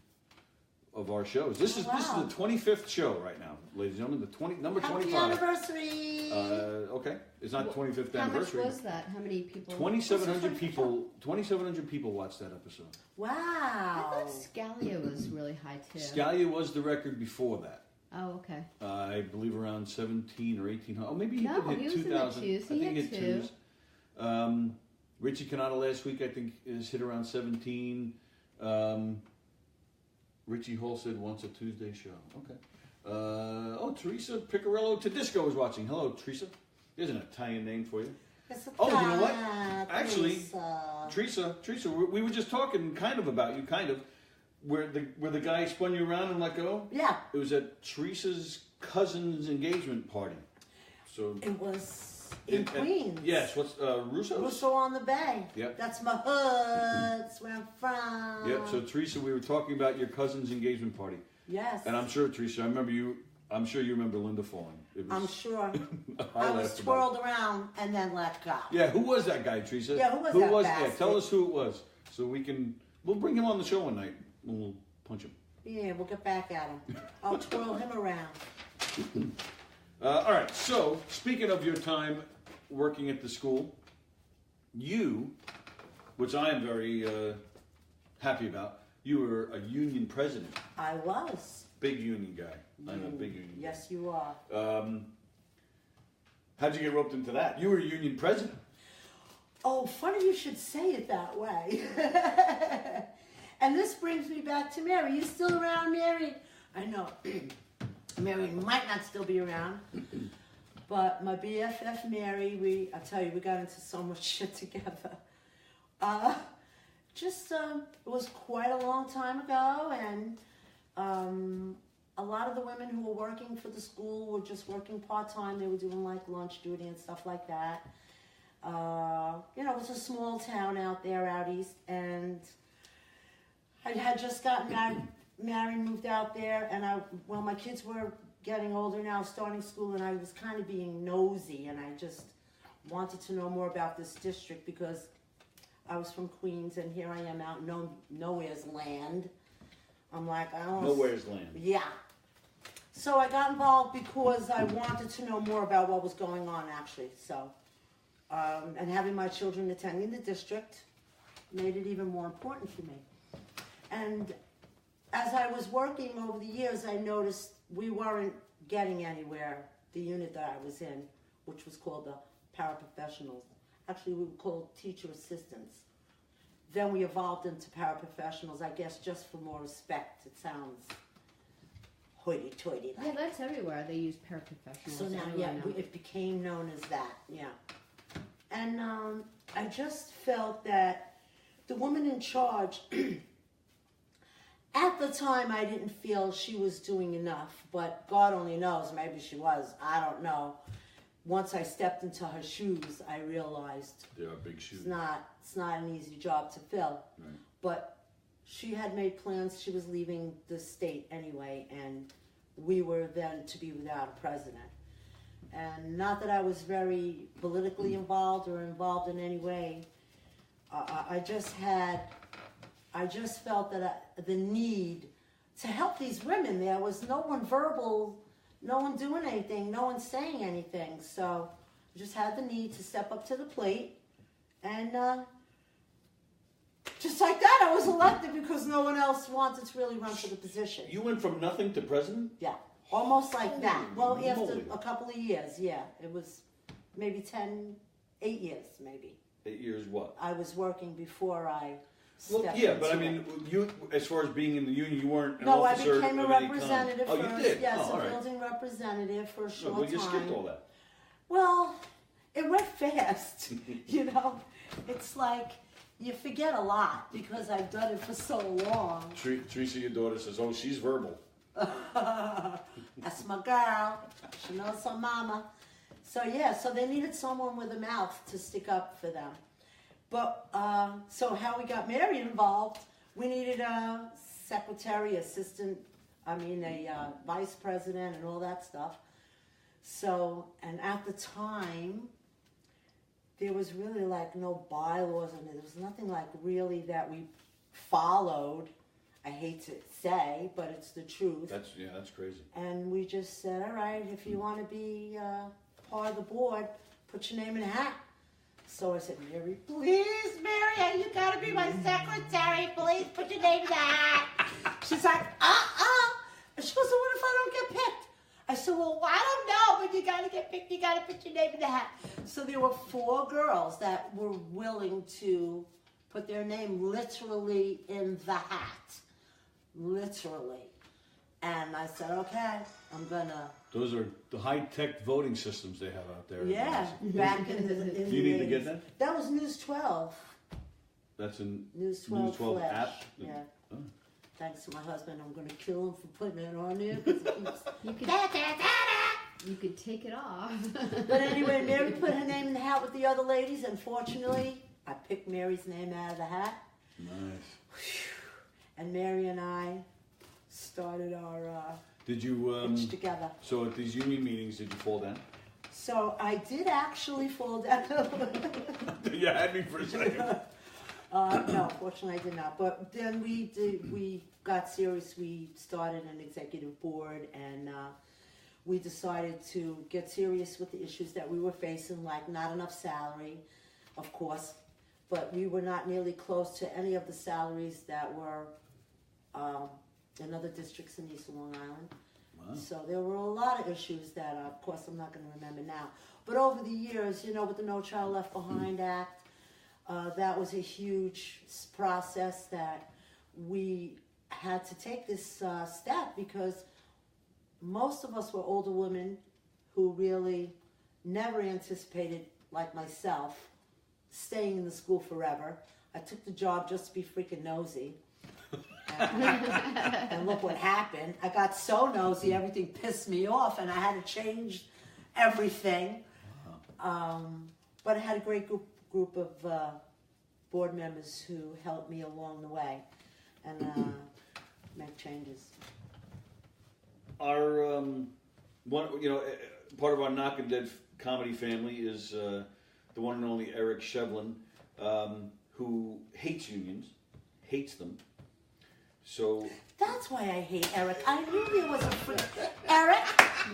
of our shows. This is the 25th show right now, ladies and gentlemen. Number 25. Happy anniversary! Okay, it's not 25th How anniversary. much was that? How many people? 2,700 people. 2,700 people watched that episode. Wow. I thought Scalia was really high too. Scalia was the record before that. Oh, okay. I believe around 17 or 1800. Oh, maybe he No, did he hit was in the 2,000. twos. I think He he had hit two. twos. Richie Canada last week, I think, is hit around 17. Richie Hall said once a Tuesday show. Okay. Teresa Picarello Tedisco is watching. Hello, Teresa. There's an Italian name for you. Oh, you know what? Actually, Teresa, we were just talking kind of about you, where the guy spun you around and let go. Yeah. It was at Teresa's cousin's engagement party. So it was in Queens. Yes. What's Russo? Russo on the Bay. Yep. That's my hood. That's where I'm from. Yep. So Teresa, we were talking about your cousin's engagement party. Yes. And I'm sure, Teresa, I'm sure you remember Linda falling. I'm sure. I I was twirled around and then let go. Yeah, who was that guy, Teresa? Yeah, who was that Yeah, bastard? tell us who it was, so we'll bring him on the show one night. We'll punch him. Yeah, we'll get back at him. I'll twirl him around. All right. So speaking of your time working at the school, you, which I am very happy about, you were a union president. I was. Big union guy. I'm a big union guy. Yes, you are. How'd you get roped into that? You were a union president. Oh, funny you should say it that way. And this brings me back to Mary. You still around, Mary? I know. Mary might not still be around. But my BFF Mary, I tell you, we got into so much shit together. It was quite a long time ago, and a lot of the women who were working for the school were just working part-time. They were doing like lunch duty and stuff like that. It was a small town out there out east, and I had just gotten married, moved out there, and my kids were getting older now, starting school, and I was kind of being nosy, and I just wanted to know more about this district because I was from Queens, and here I am out in nowhere's land. I'm like, I don't know. Nowhere's land. Yeah. So I got involved because I wanted to know more about what was going on, actually. So, and having my children attending the district made it even more important for me. And as I was working over the years, I noticed we weren't getting anywhere, the unit that I was in, which was called the paraprofessionals. Actually, we were called teacher assistants. Then we evolved into paraprofessionals, I guess, just for more respect. It sounds hoity-toity. Yeah, that's everywhere. They use paraprofessionals. So now, everywhere now. it became known as that, yeah. And I just felt that the woman in charge, at the time I didn't feel she was doing enough, but God only knows, maybe she was, I don't know. Once I stepped into her shoes, I realized They are big shoes. it's not an easy job to fill. Right. But she had made plans. She was leaving the state anyway, and we were then to be without a president. And not that I was very politically involved or involved in any way. I just felt that the need to help these women. There was no one verbal. No one doing anything, no one saying anything. So I just had the need to step up to the plate. And just like that, I was elected because no one else wanted to really run for the position. You went from nothing to president? Yeah, almost like that. Well, Holy after moly. a couple of years, yeah. It was maybe 8 years, maybe. 8 years what? I was working before I Well, stepped yeah, but I into mean, it. you, as far as being in the union, you weren't an No, I officer became a of any kind. representative Oh, first. you did? Yes, Oh, all a right. building representative for a No, short well, you time. skipped all that. Well, it went fast, you know. It's like you forget a lot because I've done it for so long. Teresa, your daughter, says, oh, she's verbal. That's my girl. She knows her mama. So they needed someone with a mouth to stick up for them. But so how we got Mary involved, we needed a secretary, assistant, a vice president and all that stuff. So, and at the time, there was really like no bylaws and there was nothing like really that we followed. I hate to say, but it's the truth. That's crazy. And we just said, all right, if you want to be part of the board, put your name in a hat. So I said, Mary, please, Mary, you got to be my secretary. Please put your name in the hat. She's like, And she goes, so what if I don't get picked? I said, well, I don't know, but you got to get picked. You got to put your name in the hat. So there were 4 girls that were willing to put their name literally in the hat. Literally. And I said, okay, I'm gonna. Those are the high-tech voting systems they have out there. Yeah, back in the. In Do you the need to 80s. get that? That was News 12. That's in News 12, News 12 Flash. app? Yeah. Oh. Thanks to my husband, I'm gonna kill him for putting it on there. 'Cause it keeps... You could take it off. But anyway, Mary put her name in the hat with the other ladies, and fortunately, I picked Mary's name out of the hat. Nice. And Mary and I started our Did you pitch together. So at these union meetings, did you fall down? So I did actually fall down. You had me for a second. No, fortunately I did not. But then we got serious. We started an executive board, and we decided to get serious with the issues that we were facing, like not enough salary, of course, but we were not nearly close to any of the salaries that were in other districts in East Long Island. Wow. So there were a lot of issues that, of course, I'm not going to remember now. But over the years, with the No Child Left Behind Act, that was a huge process that we had to take this step because most of us were older women who really never anticipated, like myself, staying in the school forever. I took the job just to be freaking nosy. And look what happened. I got so nosy, everything pissed me off, and I had to change everything. But I had a great group of board members who helped me along the way and make changes. Our part of our Knock and Dead comedy family is the one and only Eric Shevlin, who hates unions, hates them. So that's why I hate Eric. I knew there was a Eric.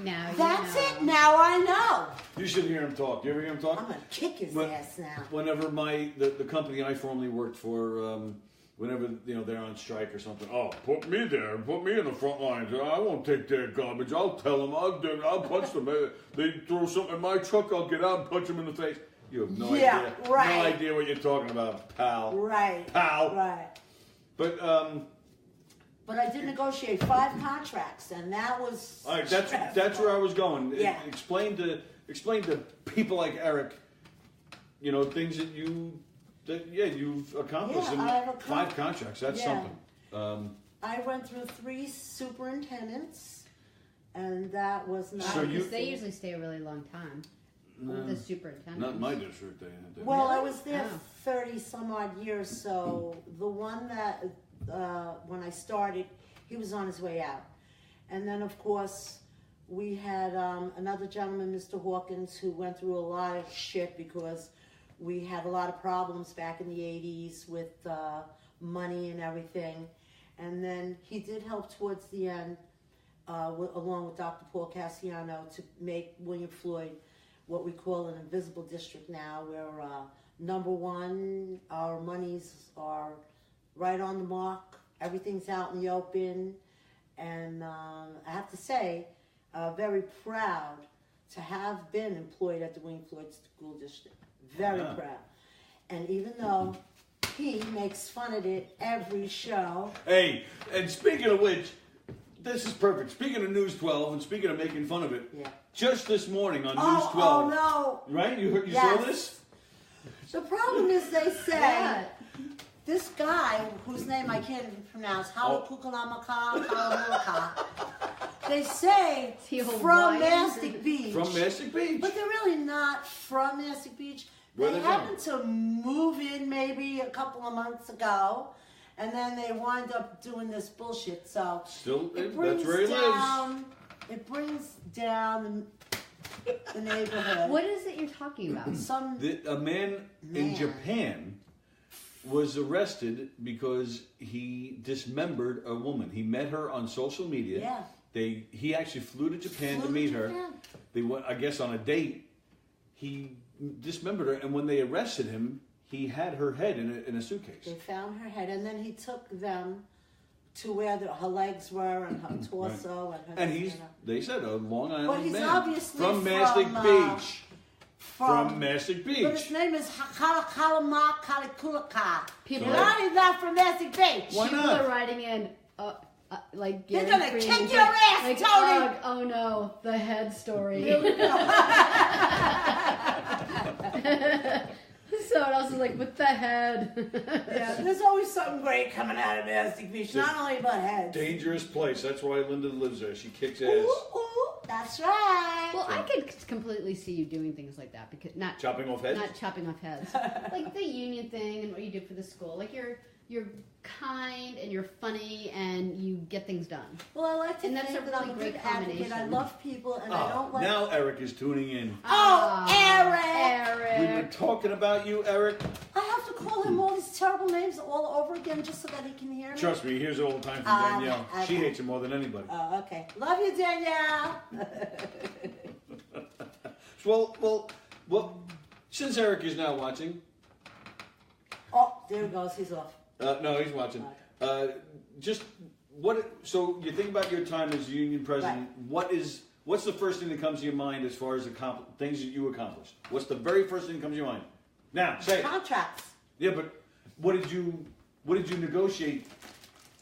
Now that's it. Now I know. You should hear him talk. You ever hear him talk? I'm gonna kick his ass now. Whenever the company I formerly worked for, whenever they're on strike or something, put me there, put me in the front lines. I won't take their garbage. I'll tell them. I'll punch them. They throw something in my truck. I'll get out and punch them in the face. You have no idea. Right. No idea what you're talking about, pal. Right. Pal. Right. But I did negotiate 5 contracts, and that was. All right, that's where I was going. Yeah. Explain to people like Eric, things that you've accomplished in I've 5 contracts. That's something. I went through 3 superintendents, and that was not. So because they usually stay a really long time. The superintendent. Not in my district. Well, Really? I was there 30 some odd years, so the one that when I started, he was on his way out. And then, of course, we had another gentleman, Mr. Hawkins, who went through a lot of shit because we had a lot of problems back in the 80s with money and everything. And then he did help towards the end, along with Dr. Paul Cassiano, to make William Floyd what we call an invisible district now, where number one, our monies are right on the mark. Everything's out in the open. And I have to say, very proud to have been employed at the William Floyd School District. Very proud. And even though he makes fun of it every show. Hey, and speaking of which, this is perfect. Speaking of News 12 and speaking of making fun of it, just this morning on News 12. Oh, no. Right? You saw this? The problem is they say this guy, whose name I can't even pronounce, Halakukalamaka, they say from Mastic Beach from Mastic Beach. But they're really not from Mastic Beach. Where They they from? happened to move in maybe a couple of months ago, and then they wind up doing this bullshit. So Still, it that's where he lives. down. It brings down the neighborhood. What is it you're talking about? A man in Japan was arrested because he dismembered a woman. He met her on social media. Yeah. He actually flew to Japan to Flew meet to her. Japan. They went, I guess, on a date. He dismembered her, and when they arrested him, he had her head in a suitcase. They found her head, and then he took them to where her legs were and her torso And he's, they said, a Long Island But he's man obviously from Mastic Beach. From Mastic Beach. But his name is Hakalakalama Kalikulaka. People He's not from Mastic Beach. Why People not? are writing in, like They're Gary gonna Freeman, kick your ass, like, Tony! "Ugh, oh no, the head story." Someone else is like, "With the head." Yeah, there's always something great coming out of Mastic Beach, not only about heads. Dangerous place. That's why Linda lives there. She kicks ass. Ooh, that's right. Well, I could completely see you doing things like that because not Chopping off heads? not chopping off heads, like the union thing and what you do for the school. Like you're kind and you're funny and you get things done. Well, I like to And think that's a that I'm really a great good advocate. I combination. love people, and I don't like. Now Eric is tuning in. Oh, Eric! We've been Eric. talking about you, Eric. I have to call him all these terrible names all over again just so that he can hear me. Trust me, he hears it all the time from Danielle. okay. She hates him more than anybody. Oh, okay. Love you, Danielle. Well, since Eric is now watching, Oh, there he goes. He's off. no, he's watching. Just what? So you think about your time as union president. Right. What's the first thing that comes to your mind as far as things that you accomplished? What's the very first thing that comes to your mind? Now, say it. Contracts. Yeah, but what did you negotiate?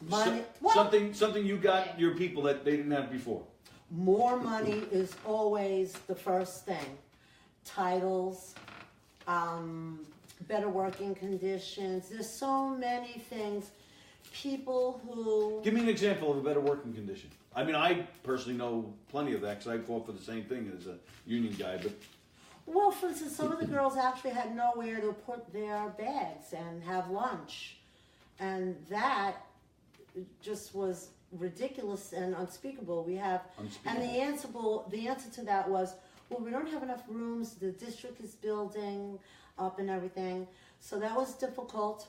Money. Something you got your people that they didn't have before. More money is always the first thing. Titles, better working conditions. There's so many things. People who... Give me an example of a better working condition. I mean, I personally know plenty of that because I fought for the same thing as a union guy. But Well, for instance, some of the girls actually had nowhere to put their bags and have lunch. And that just was ridiculous and unspeakable. And the answer to that was, well, we don't have enough rooms. The district is building up and everything. So that was difficult.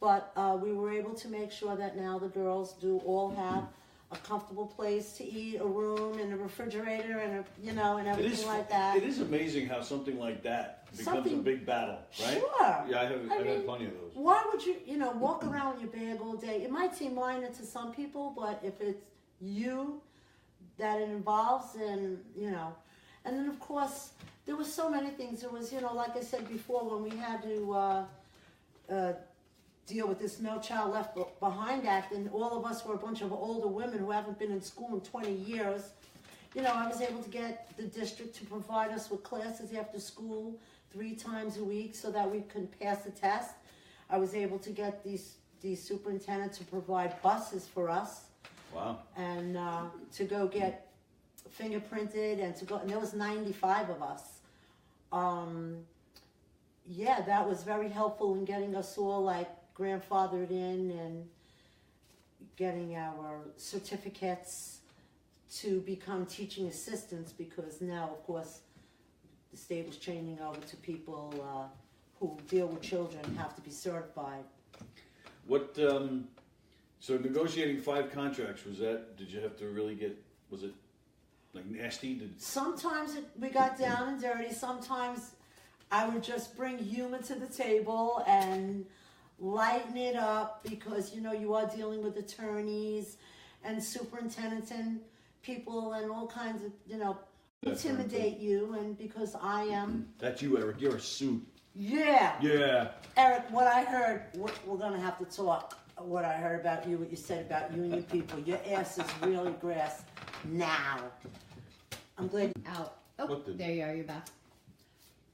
But we were able to make sure that now the girls do all have a comfortable place to eat, a room, and a refrigerator, and and everything like that. It is amazing how something like that becomes a big battle, right? Sure. Yeah, I've I mean, had plenty of those. Why would you, walk around with your bag all day? It might seem minor to some people, but if it's you that it involves, then, And then, of course, there were so many things. There was, like I said before, when we had to deal with this No Child Left Behind Act, and all of us were a bunch of older women who haven't been in school in 20 years. I was able to get the district to provide us with classes after school 3 times a week so that we could pass the test. I was able to get these superintendents to provide buses for us. Wow. And to go get fingerprinted and there was 95 of us. That was very helpful in getting us all grandfathered in and getting our certificates to become teaching assistants, because now, of course, the state was changing over to people who deal with children have to be certified. What? So negotiating 5 contracts, did you have to really was it nasty? Sometimes we got down and dirty. Sometimes I would just bring humor to the table and lighten it up, because you are dealing with attorneys and superintendents and people and all kinds of intimidate you, and because I am. That's you, Eric. You're a suit. Yeah. Yeah. Eric, what I heard, we're gonna have to talk. What I heard about you, what you said about union people, your ass is really grass now. I'm glad. Out. Oh, There you are. You're back.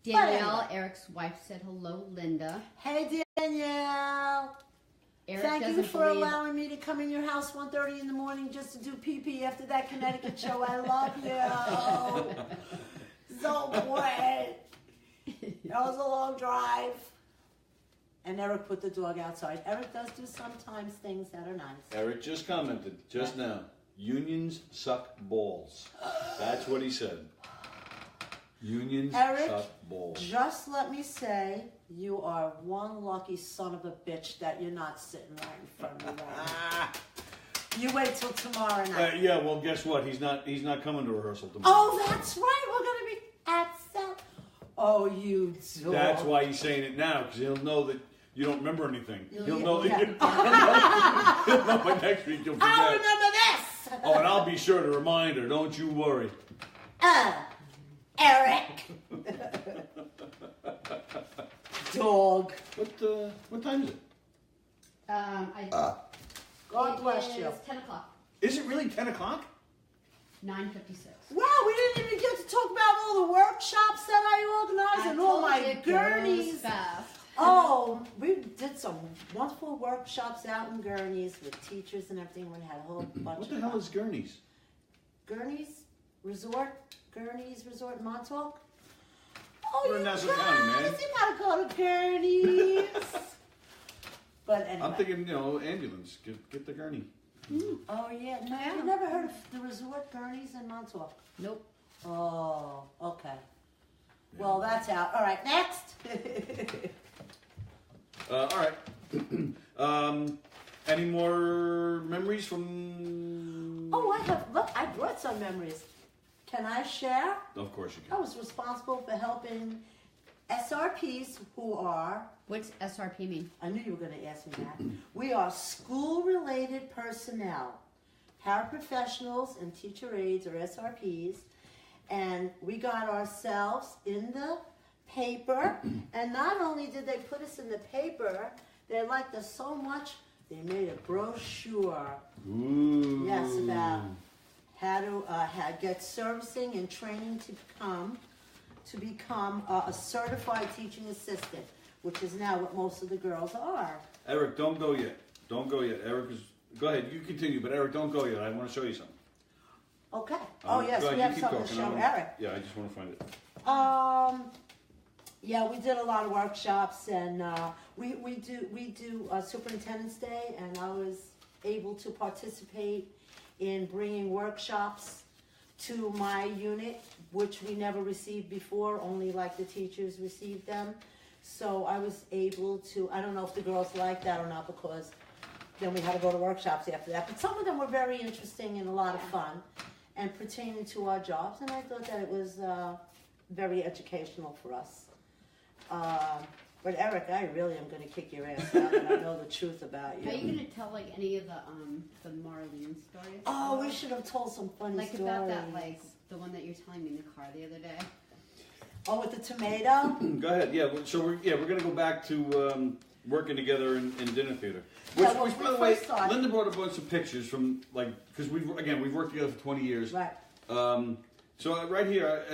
Whatever. Danielle, Eric's wife, said hello, Linda. Hey, Danielle. Eric Thank you doesn't for believe. allowing me to come in your house 1:30 in the morning just to do pee-pee after that Connecticut show. I love you. so bored. That was a long drive. And Eric put the dog outside. Eric does do sometimes things that are nice. Eric just commented just now. Unions suck balls. That's what he said. Unions Eric, suck balls. just let me say, you are one lucky son of a bitch that you're not sitting right in front of me right now. You wait till tomorrow night. Yeah, well, guess what? He's not coming to rehearsal tomorrow. Oh, that's right. We're gonna be at South. Oh, you dog. That's why he's saying it now, because he'll know that you don't remember anything. He'll know that Yeah. he'll know by next week you'll forget. I'll remember this. Oh, and I'll be sure to remind her. Don't you worry. Eric. Dog. What time is it? God bless it you. is 10 o'clock. Is it really 10 o'clock? 9:56. Wow, we didn't even get to talk about all the workshops that I organized and all my gurneys. Fast. Oh, we did some wonderful workshops out in Gurneys with teachers and everything. We had a whole bunch What of the hell is Gurney's? Gurneys Resort in Montauk. We're in Nassau County, man. You gotta go to Gurneys. But anyway. I'm thinking, ambulance. Get the gurney. Oh yeah, no, Yeah. you never heard of the resort Gurneys in Montauk. Nope. Oh, okay. Well, that's out. All right, next. All right. Any more memories from? Oh, look, I brought some memories. Can I share? Of course you I can. was responsible for helping SRPs who are, What's SRP mean? I knew you were going to ask me that. We are school-related personnel, paraprofessionals and teacher aides or SRPs, and we got ourselves in the paper, and not only did they put us in the paper, they liked us so much, they made a brochure. Ooh. Yes, about how to get servicing and training to become a certified teaching assistant, which is now what most of the girls are. Eric, don't go yet. Don't go yet. Eric is. Go ahead. You continue, but Eric, don't go yet. I want to show you something. Okay. Oh yes, go ahead, we you have keep something to talking. show I wanna- Eric. Yeah, I just want to find it. Yeah, we did a lot of workshops, and we do Superintendent's Day, and I was able to participate in bringing workshops to my unit, which we never received before, only like the teachers received them. So I was able to, I don't know if the girls liked that or not, because then we had to go to workshops after that. But some of them were very interesting and a lot of fun and pertaining to our jobs, and I thought that it was very educational for us. But Eric, I really am going to kick your ass out, and I know the truth about you. Are you gonna tell like any of the Marlene stories? Oh, we should have told some funny like stories. about that, like the one that you're telling me in the car the other day. Oh, with the tomato? Go ahead. Yeah. So we're gonna go back to working together in dinner theater. Which, Yeah, well, which we by the way, first started- Linda brought a bunch of pictures from because we've worked together for 20 years. Right. So right here,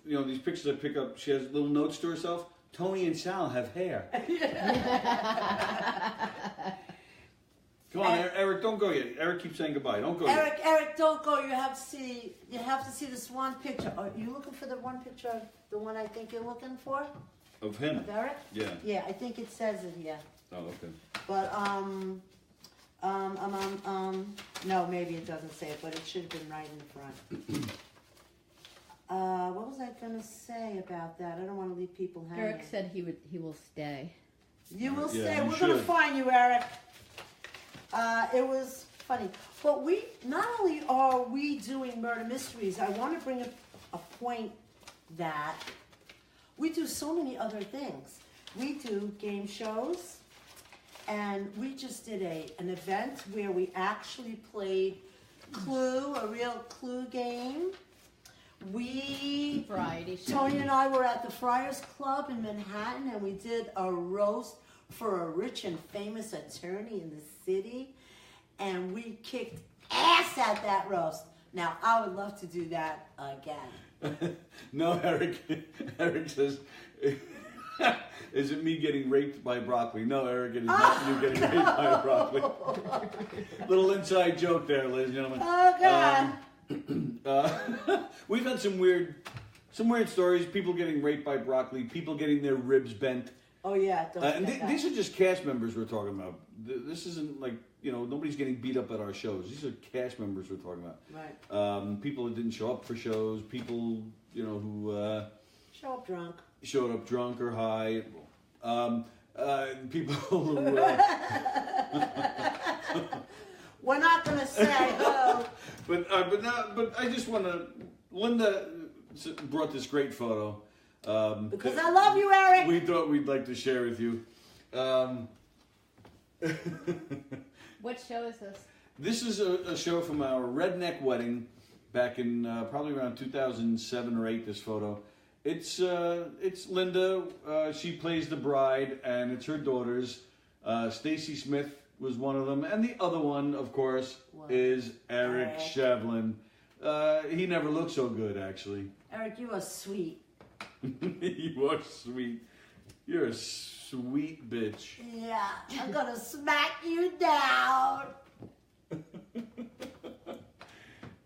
these pictures I pick up. She has little notes to herself. Tony and Sal have hair. Come on, Eric, don't go yet. Eric keeps saying goodbye. Don't go yet. Eric, don't go. You have to see this one picture. Are you looking for the one picture of the one I think you're looking for? Of him. Of Eric? Yeah. Yeah, I think it says it here. Oh, okay. But no, maybe it doesn't say it, but it should have been right in front. What was I gonna say about that? I don't want to leave people hanging. Eric said he will stay. You will Yeah, stay. you We're gonna should. find you, Eric. It was funny, but we not only are we doing murder mysteries. I want to bring up a point that we do so many other things. We do game shows, and we just did an event where we actually played Clue, a real Clue game. Variety show. Tony and I were at the Friars Club in Manhattan, and we did a roast for a rich and famous attorney in the city, and we kicked ass at that roast. Now, I would love to do that again. No, Eric. Eric says, "Is it me getting raped by broccoli?" No, Eric, it is not you getting raped by broccoli. Little inside joke there, ladies and gentlemen. Oh, God. We've had some weird some weird stories. People getting raped by broccoli. People getting their ribs bent. Oh yeah, don't And forget that. these are just cast members we're talking about. This isn't like, nobody's getting beat up at our shows. These are cast members we're talking about. Right. People that didn't show up for shows. People, who Show up drunk. showed up drunk or high. People who... We're not gonna say who. But I just want to... Linda brought this great photo. Because I love you, Eric. We thought we'd like to share with you. What show is this? This is a show from our redneck wedding back in probably around 2007 or 8. This photo. It's Linda. She plays the bride, and it's her daughters. Stacy Smith was one of them, and the other one, of course, is Eric Shevlin. He never looked so good, actually. Eric, you are sweet. You are sweet. You're a sweet bitch. Yeah, I'm gonna smack you down.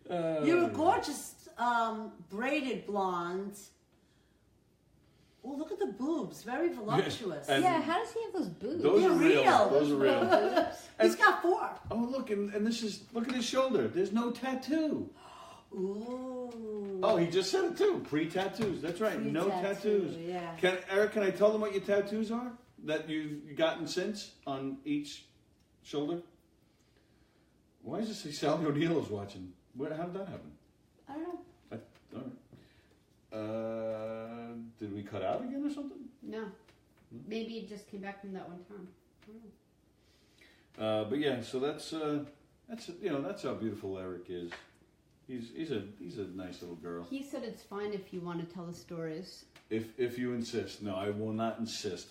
You're a gorgeous braided blonde. Oh, look at the boobs. Very voluptuous. And- Yeah, how does he have those boobs? Those They're are real. real. Those are real. He's got 4. Oh, look, and look at his shoulder. There's no tattoo. Ooh. Oh, he just said it too. Pre-tattoos. That's right. No Pre-tattoo, tattoos. yeah. Eric, can I tell them what your tattoos are that you've gotten since on each shoulder? Why does it say Sally O'Neill is watching? How did that happen? I don't know. All right. Did we cut out again or something? No. Maybe it just came back from that one time. I don't know. But yeah, so that's how beautiful Eric is. He's a nice little girl. He said it's fine if you want to tell the stories. If you insist. No, I will not insist.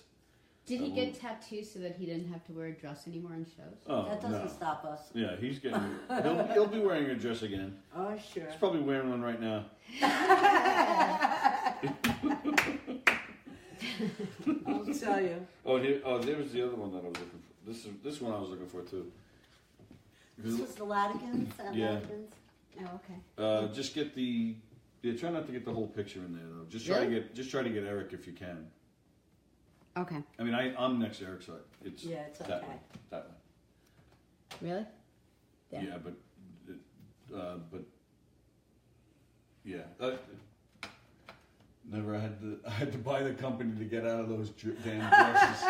Did he get tattoos so that he didn't have to wear a dress anymore in shows? Oh, That doesn't no. stop us. Yeah, he's getting. He'll be wearing a dress again. Oh, sure. He's probably wearing one right now. I'll tell you. There was the other one that I was looking for. This one I was looking for too. This was the Ladigans and Yeah. Ladigans. Oh, okay. Just get the. Yeah, try not to get the whole picture in there though. Just try to get Eric if you can. Okay. I mean, I'm next to Eric's side. It's Yeah, it's that okay. way. That way. Really? Yeah, but yeah. Never I had to buy the company to get out of those damn dresses.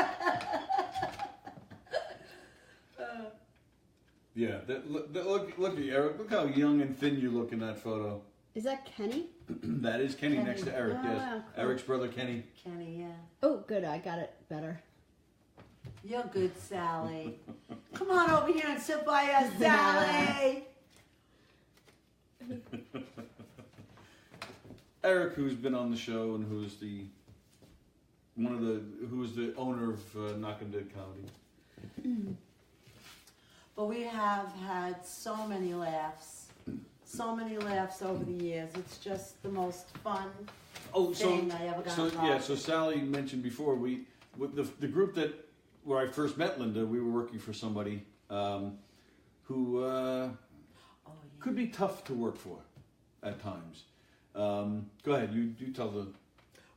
Yeah, look at Eric. Look how young and thin you look in that photo. Is that Kenny? That is Kenny next to Eric. Oh, Yes, wow, cool. Eric's brother Kenny. Kenny, yeah. Oh, good. I got it better. You're good, Sally. Come on over here and sit by us, Sally. Eric, who's been on the show and who's the owner of Knockin' Dead Comedy. But we have had so many laughs. So many laughs over the years. It's just the most fun thing I ever got involved in. So Sally mentioned before with the group where I first met Linda, we were working for somebody who could be tough to work for at times. Go ahead, you tell the.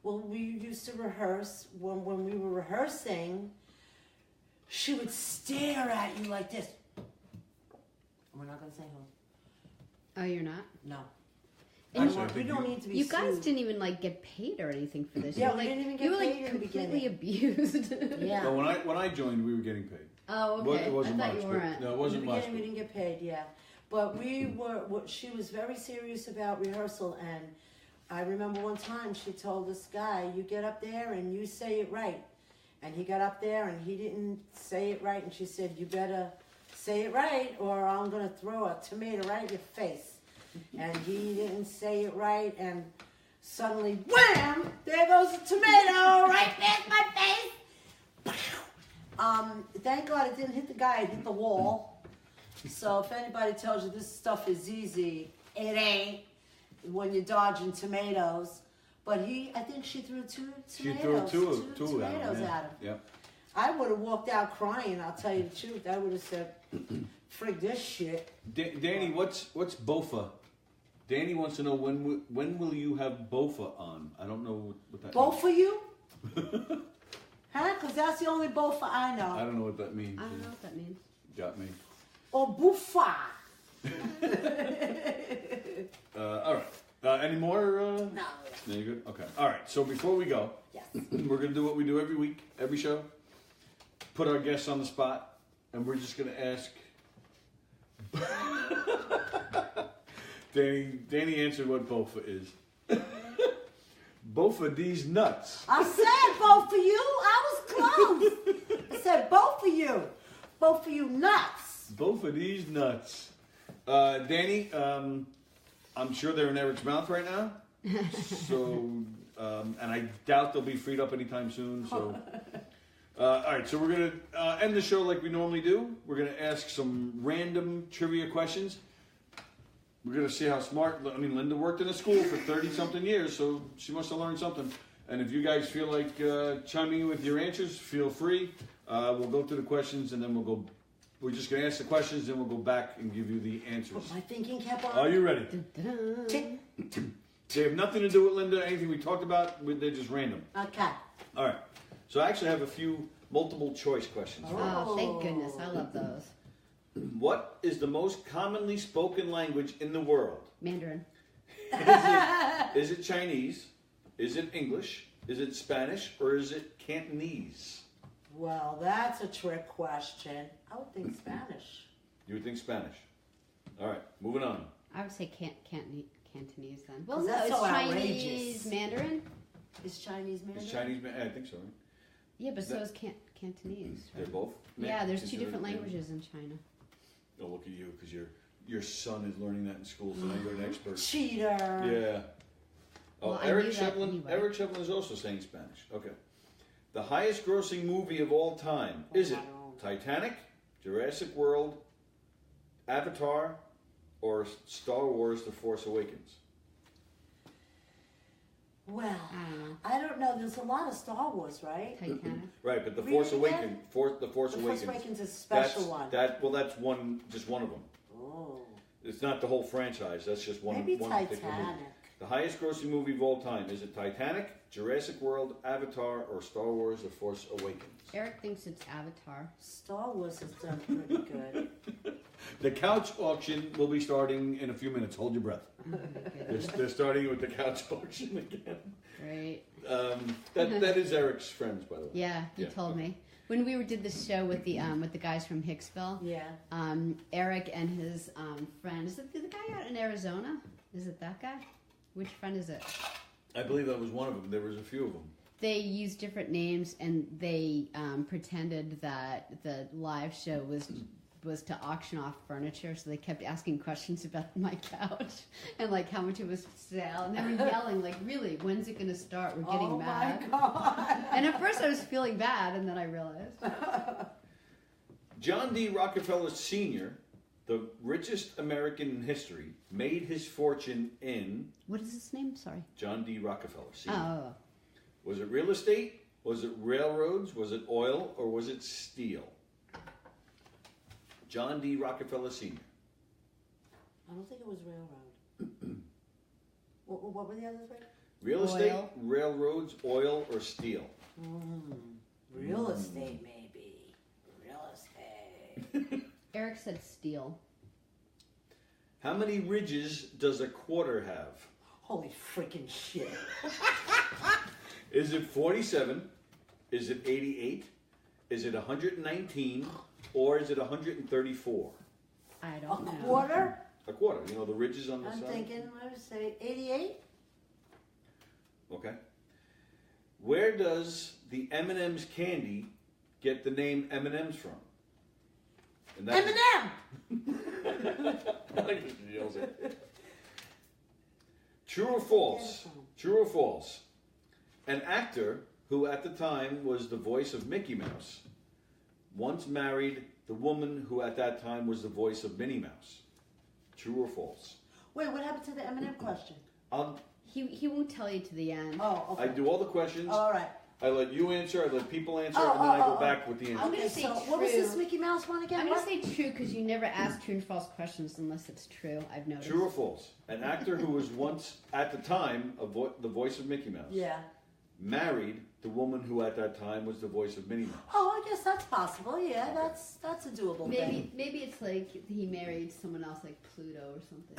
Well, we used to rehearse. When we were rehearsing, she would stare at you like this. We're not going to say who. Oh, you're not? No. Actually, We don't need to be You guys sued. didn't even get paid or anything for this. Yeah, You were, we didn't even get you were paid in the completely beginning. abused. Yeah. Well, when I joined, we were getting paid. Oh, Well, okay. it wasn't I thought much, you but- weren't. no, it In wasn't the much. beginning, we didn't get paid, yeah. But she was very serious about rehearsal, and I remember one time she told this guy, you get up there and you say it right. And he got up there and he didn't say it right, and she said, you better say it right or I'm going to throw a tomato right in your face. And he didn't say it right, and suddenly, wham! There goes a tomato right past my face. Thank God it didn't hit the guy, it hit the wall. So if anybody tells you this stuff is easy, it ain't when you're dodging tomatoes. But I think she threw two tomatoes, two tomatoes at him. Yeah. I would have walked out crying, I'll tell you the truth. I would have said, frig this shit. Danny, what's BOFA? Danny wants to know when will you have Bofa on? I don't know what that Both for you? means. Huh? Because that's the only both I know. I don't know what that means. I don't know what that means. Got me. Or buffa. All right. Any more? No. No, you good? Okay. All right. So before we go, Yes. we're going to do what we do every week, every show. Put our guests on the spot, and we're just going to ask. Danny answered what Bofa is. Bofa these nuts. I said both for you. I was close. I said both for you. Both for you nuts. Bofa these nuts. Danny, I'm sure they're in Eric's mouth right now. So, and I doubt they'll be freed up anytime soon. So, all right. So we're gonna end the show like we normally do. We're gonna ask some random trivia questions. We're gonna see how smart. I mean, Linda worked in a school for 30-something years, so she must have learned something. And if you guys feel like chiming in with your answers, feel free. We'll go through the questions, and then we'll go. We're just gonna ask the questions, then we'll go back and give you the answers. Put my thinking cap on. Are you ready? Dun-dun. Tick. They have nothing to do with Linda. Anything we talked about, they're just random. Okay. All right. So I actually have a few multiple choice questions. Oh, thank goodness. I love those. What is the most commonly spoken language in the world? Mandarin. Is it Chinese? Is it English? Is it Spanish? Or is it Cantonese? Well, that's a trick question. I would think Spanish. You would think Spanish. All right, moving on. I would say Cantonese then. Well, 'Cause no, that's it's so Chinese outrageous. Mandarin. Is Chinese Mandarin? It's Chinese, I think so. Yeah, but so is Cantonese. They're Right? both? Yeah, there's two considered different Mandarin? languages in China. Oh, look at you, because your son is learning that in school, so now you're an expert. Cheater. Yeah. Oh, Well, I Eric knew that Shevlin. anyway. Eric Shevlin is also saying Spanish. Okay. The highest grossing movie of all time, is it Titanic, Jurassic World, Avatar, or Star Wars: The Force Awakens? Well, I don't know. I don't know. There's a lot of Star Wars, right? Titanic. Right, but The Read Force it again? Awakens, The Force The Awakens. Force Awakens is a special one. That's one, just one of them. Oh. It's not the whole franchise. That's just one. Maybe one particular movie. Titanic. The highest grossing movie of all time, is it Titanic, Jurassic World, Avatar, or Star Wars: The Force Awakens? Eric thinks it's Avatar. Star Wars has done pretty good. The couch auction will be starting in a few minutes. Hold your breath. Oh my They're, goodness. they're starting with the couch auction again. Great. That is Eric's friends, by the way. Yeah, he Yeah, told okay. me when we did the show with the guys from Hicksville. Yeah. Eric and his friend. Is it the guy out in Arizona? Is it that guy? Which friend is it? I believe that was one of them. There was a few of them. They used different names and they pretended that the live show was to auction off furniture, so they kept asking questions about my couch and like how much it was for sale, and they were yelling like, "Really, when's it going to start? We're getting Oh mad." my God. And at first I was feeling bad, and then I realized. John D. Rockefeller Sr., the richest American in history, made his fortune in What is his name? Sorry. John D. Rockefeller Sr. Oh, Was it real estate? Was it railroads? Was it oil? Or was it steel? John D. Rockefeller Sr. I don't think it was railroad. What were the other three? Real Oil. estate, railroads, oil, or steel? Real estate, maybe. Real estate. Eric said steel. How many ridges does a quarter have? Holy freaking shit. Is it 47? Is it 88? Is it 119? Or is it 134? I A don't know. quarter? A quarter. You know the ridges on the I'm side? thinking, I would say 88? Okay. Where does the M&M's candy get the name M&M's from? And Eminem! He yells it. True or false? True or false? An actor who at the time was the voice of Mickey Mouse once married the woman who at that time was the voice of Minnie Mouse. True or false? Wait, what happened to the Eminem question? He won't tell you to the end. Oh, okay. I do all the questions. All right. I let you answer, I let people answer, and then I go back with the answer. I'm gonna Okay, say so what was true. this Mickey Mouse one again? I'm gonna What? say true because you never ask true and false questions unless it's true. I've noticed. True or false? An actor who was once, at the time, the voice of Mickey Mouse, Yeah. married the woman who at that time was the voice of Minnie Mouse. Oh, I guess that's possible. Yeah, that's a doable thing. Maybe it's like he married someone else, like Pluto or something.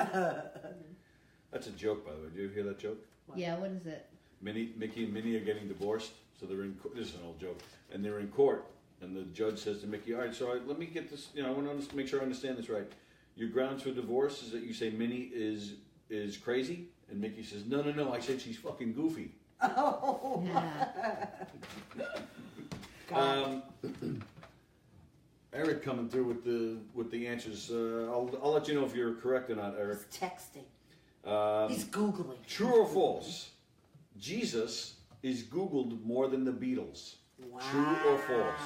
That's a joke, by the way. Do you hear that joke? Yeah, what is it? Mickey and Minnie are getting divorced, so they're in. This is an old joke, and they're in court, and the judge says to Mickey, "All right, so let me get this. I want to make sure I understand this right. Your grounds for divorce is that you say Minnie is crazy, and Mickey says, no, I said she's fucking goofy." Oh. Yeah. Eric coming through with the answers. I'll let you know if you're correct or not, Eric. He's texting. He's Googling. True or false? Jesus is Googled more than the Beatles. Wow. True or false?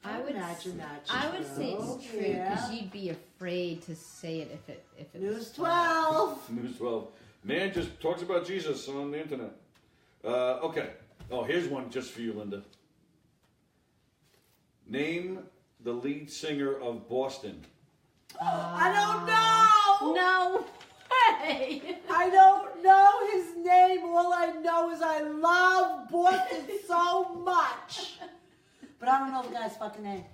I would imagine that. I would say it's true Yeah. because you'd be afraid to say it if it News was 12. News 12. Man just talks about Jesus on the internet. Okay. Oh, here's one just for you, Linda. Name the lead singer of Boston. I don't know. No way. I don't know his name. All I know is I love Boston so much. But I don't know the guy's fucking name.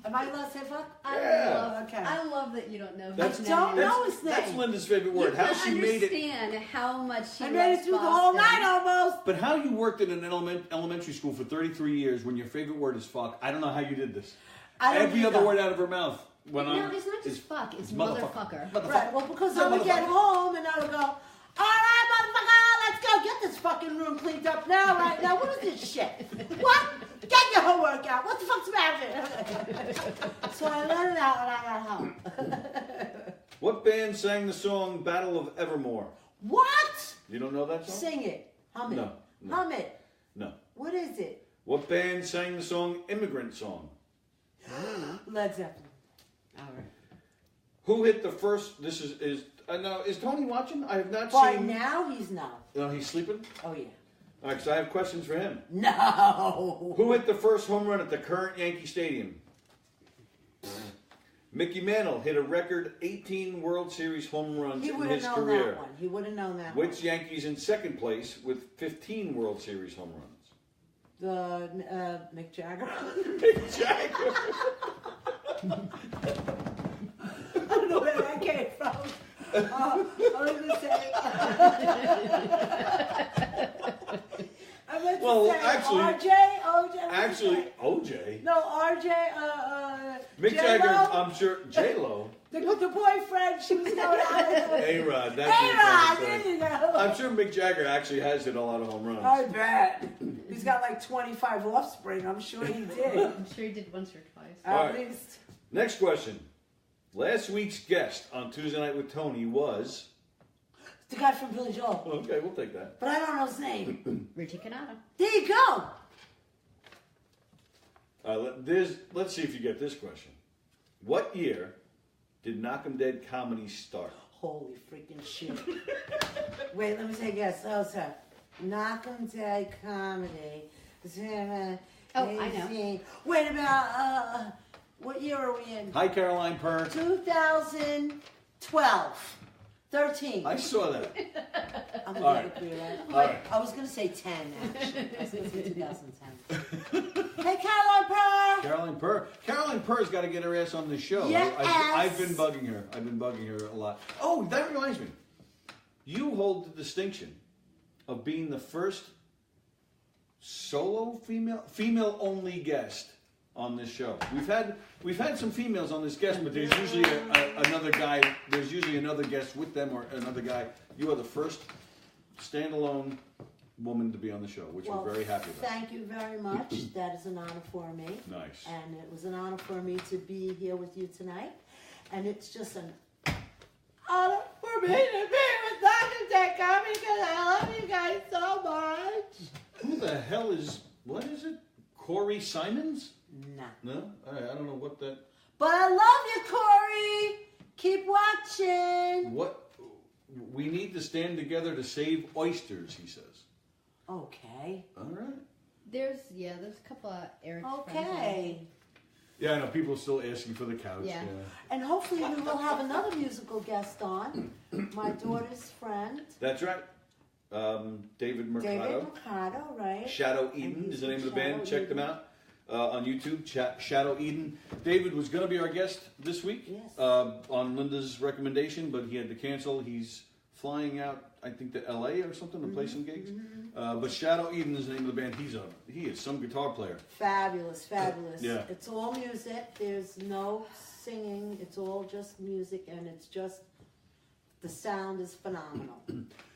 Am I allowed to say fuck? Yeah. Okay. I love that you don't know. That's- his don't name. know his name. That's Linda's favorite You word. How can't she made it. understand how much she I made it loves through the whole Boston. night almost. But how you worked in an elementary school for 33 years when your favorite word is fuck, I don't know how you did this. I don't Every other either. word out of her mouth. When No, I'm, it's not just is fuck. It's motherfucker. motherfucker. Right, well, because Yeah, I would get motherfucker. home and I would go, all right, motherfucker, let's go get this fucking room cleaned up now, right now. What is this shit? What? Get your homework out. What the fuck's the matter? So I let it out and I got home. What band sang the song Battle of Evermore? What? You don't know that song? Sing it. Hum it. No, no. Hum it. No. What is it? What band sang the song Immigrant Song? Led Zeppelin. All right. Who hit the first? This is now. Is Tony watching? I have not By seen. now, he's not. No, he's sleeping. Oh, yeah. All right, so I have questions for him. No. Who hit the first home run at the current Yankee Stadium? Mickey Mantle hit a record 18 World Series home runs He in would have his known career. that one. He would have known that one. Which Yankees in second place with 15 World Series home runs? The Mick Jagger. Mick Jagger. I don't know where that came from. I was going to say. I meant to Well, say actually- OJ. Actually, OJ. No, RJ. Mick J-Lo. Jagger, I'm sure. J-Lo. The boyfriend she was going out with. A-Rod. That's what A-Rod, I'm there trying to say. you go. I'm sure Mick Jagger actually has hit a lot of home runs. I bet. He's got like 25 offspring. I'm sure he did. I'm sure he did once or twice. At All right. least. Next question. Last week's guest on Tuesday Night with Tony was... The guy from Billy Joel. Okay, we'll take that. But I don't know his name. Richie Canada. There you go. Let's see if you get this question. What year did Knock 'em Dead comedy start? Holy freaking shit. Wait, let me take a guess. Oh, sorry. Knock 'em Dead comedy. Oh, I know. Wait a minute. What year are we in? Hi, Caroline Purr. 2012. 13. I saw that. I'm All going right. to get right. All right. I was going to say 10, actually. I was going to say 2010. Hey, Caroline Purr. Caroline Purr. Caroline Purr's got to get her ass on the show. Yes. I've been bugging her. I've been bugging her a lot. Oh, that reminds me. You hold the distinction of being the first solo female only guest on this show. We've had some females on this guest, but there's usually another guy. There's usually another guest with them or another guy. You are the first standalone woman to be on the show, which we're very happy about. Thank you very much. That is an honor for me. Nice. And it was an honor for me to be here with you tonight. And it's just an honor for me to be with Dr. Tech Comedy because I love you guys so much. Who the hell is, what is it? Corey Simons? Nah. No? I don't know what that, But I love you, Corey. Keep watching. what, we need to stand together to save oysters, he says. Okay. All right. There's a couple of Eric's friends. Okay. Yeah, I know people are still asking for the couch. Yeah. And hopefully we will have another musical guest on. My daughter's friend, That's right. David Mercado. David Mercado, right? Shadow And Eden he's is the name of the Shadow band. Check them Eden. out on YouTube. Shadow Eden. David was going to be our guest this week Yes. on Linda's recommendation, but he had to cancel. He's flying out, I think, to LA or something to play some gigs. But Shadow Eden is the name of the band. He is some guitar player. Fabulous, fabulous. Yeah. It's all music. There's no singing. It's all just music, and it's just the sound is phenomenal.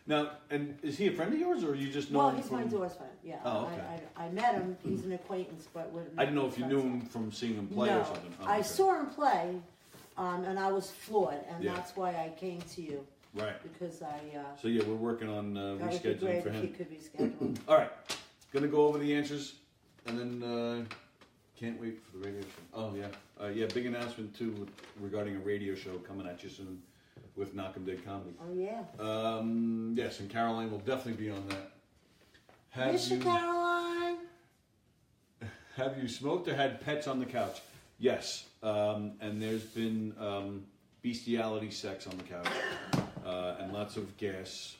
Now, and is he a friend of yours, or you just know Well, him he's from? my daughter's friend. Yeah. Oh, okay. I met him. He's an acquaintance, but we're I didn't know if you knew friends him from seeing him play no, or something. Oh, I okay. saw him play, and I was floored, and Yeah. that's why I came to you Right. because I So yeah, we're working on that would be rescheduling great for if he him. could be scheduled. All right, gonna go over the answers, and then can't wait for the radio show. Oh yeah, big announcement too regarding a radio show coming at you soon with Knock 'em Dead Comedy. Oh yeah. Yes, and Caroline will definitely be on that. Miss you, Caroline. Have you smoked or had pets on the couch? Yes, and there's been bestiality sex on the couch, and lots of gas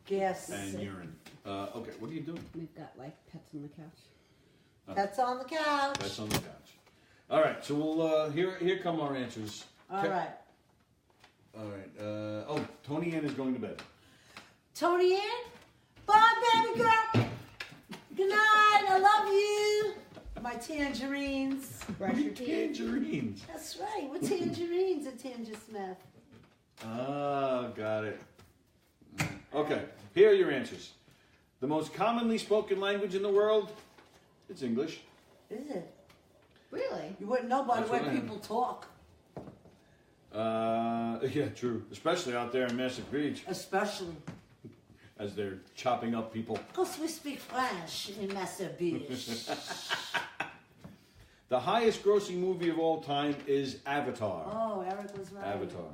Yes. and urine. Okay, what are you doing? We've got like pets on the couch. That's on the couch. That's on the couch. All right, so we'll here come our answers. All right. All right. Tony Ann is going to bed. Tony Ann. Bye, baby girl. Good night. I love you. My tangerines. Brush your teeth. Tangerines. That's right. We're tangerines at Tanger Smith. Ah, got it. Okay, here are your answers. The most commonly spoken language in the world, it's English. Is it? Really? You wouldn't know by the That's way what I people talk. Yeah, true. Especially out there in Massac Beach, Especially. as they're chopping up people. Because we speak French in Massachusetts. The highest grossing movie of all time is Avatar. Oh, Eric was right. Avatar.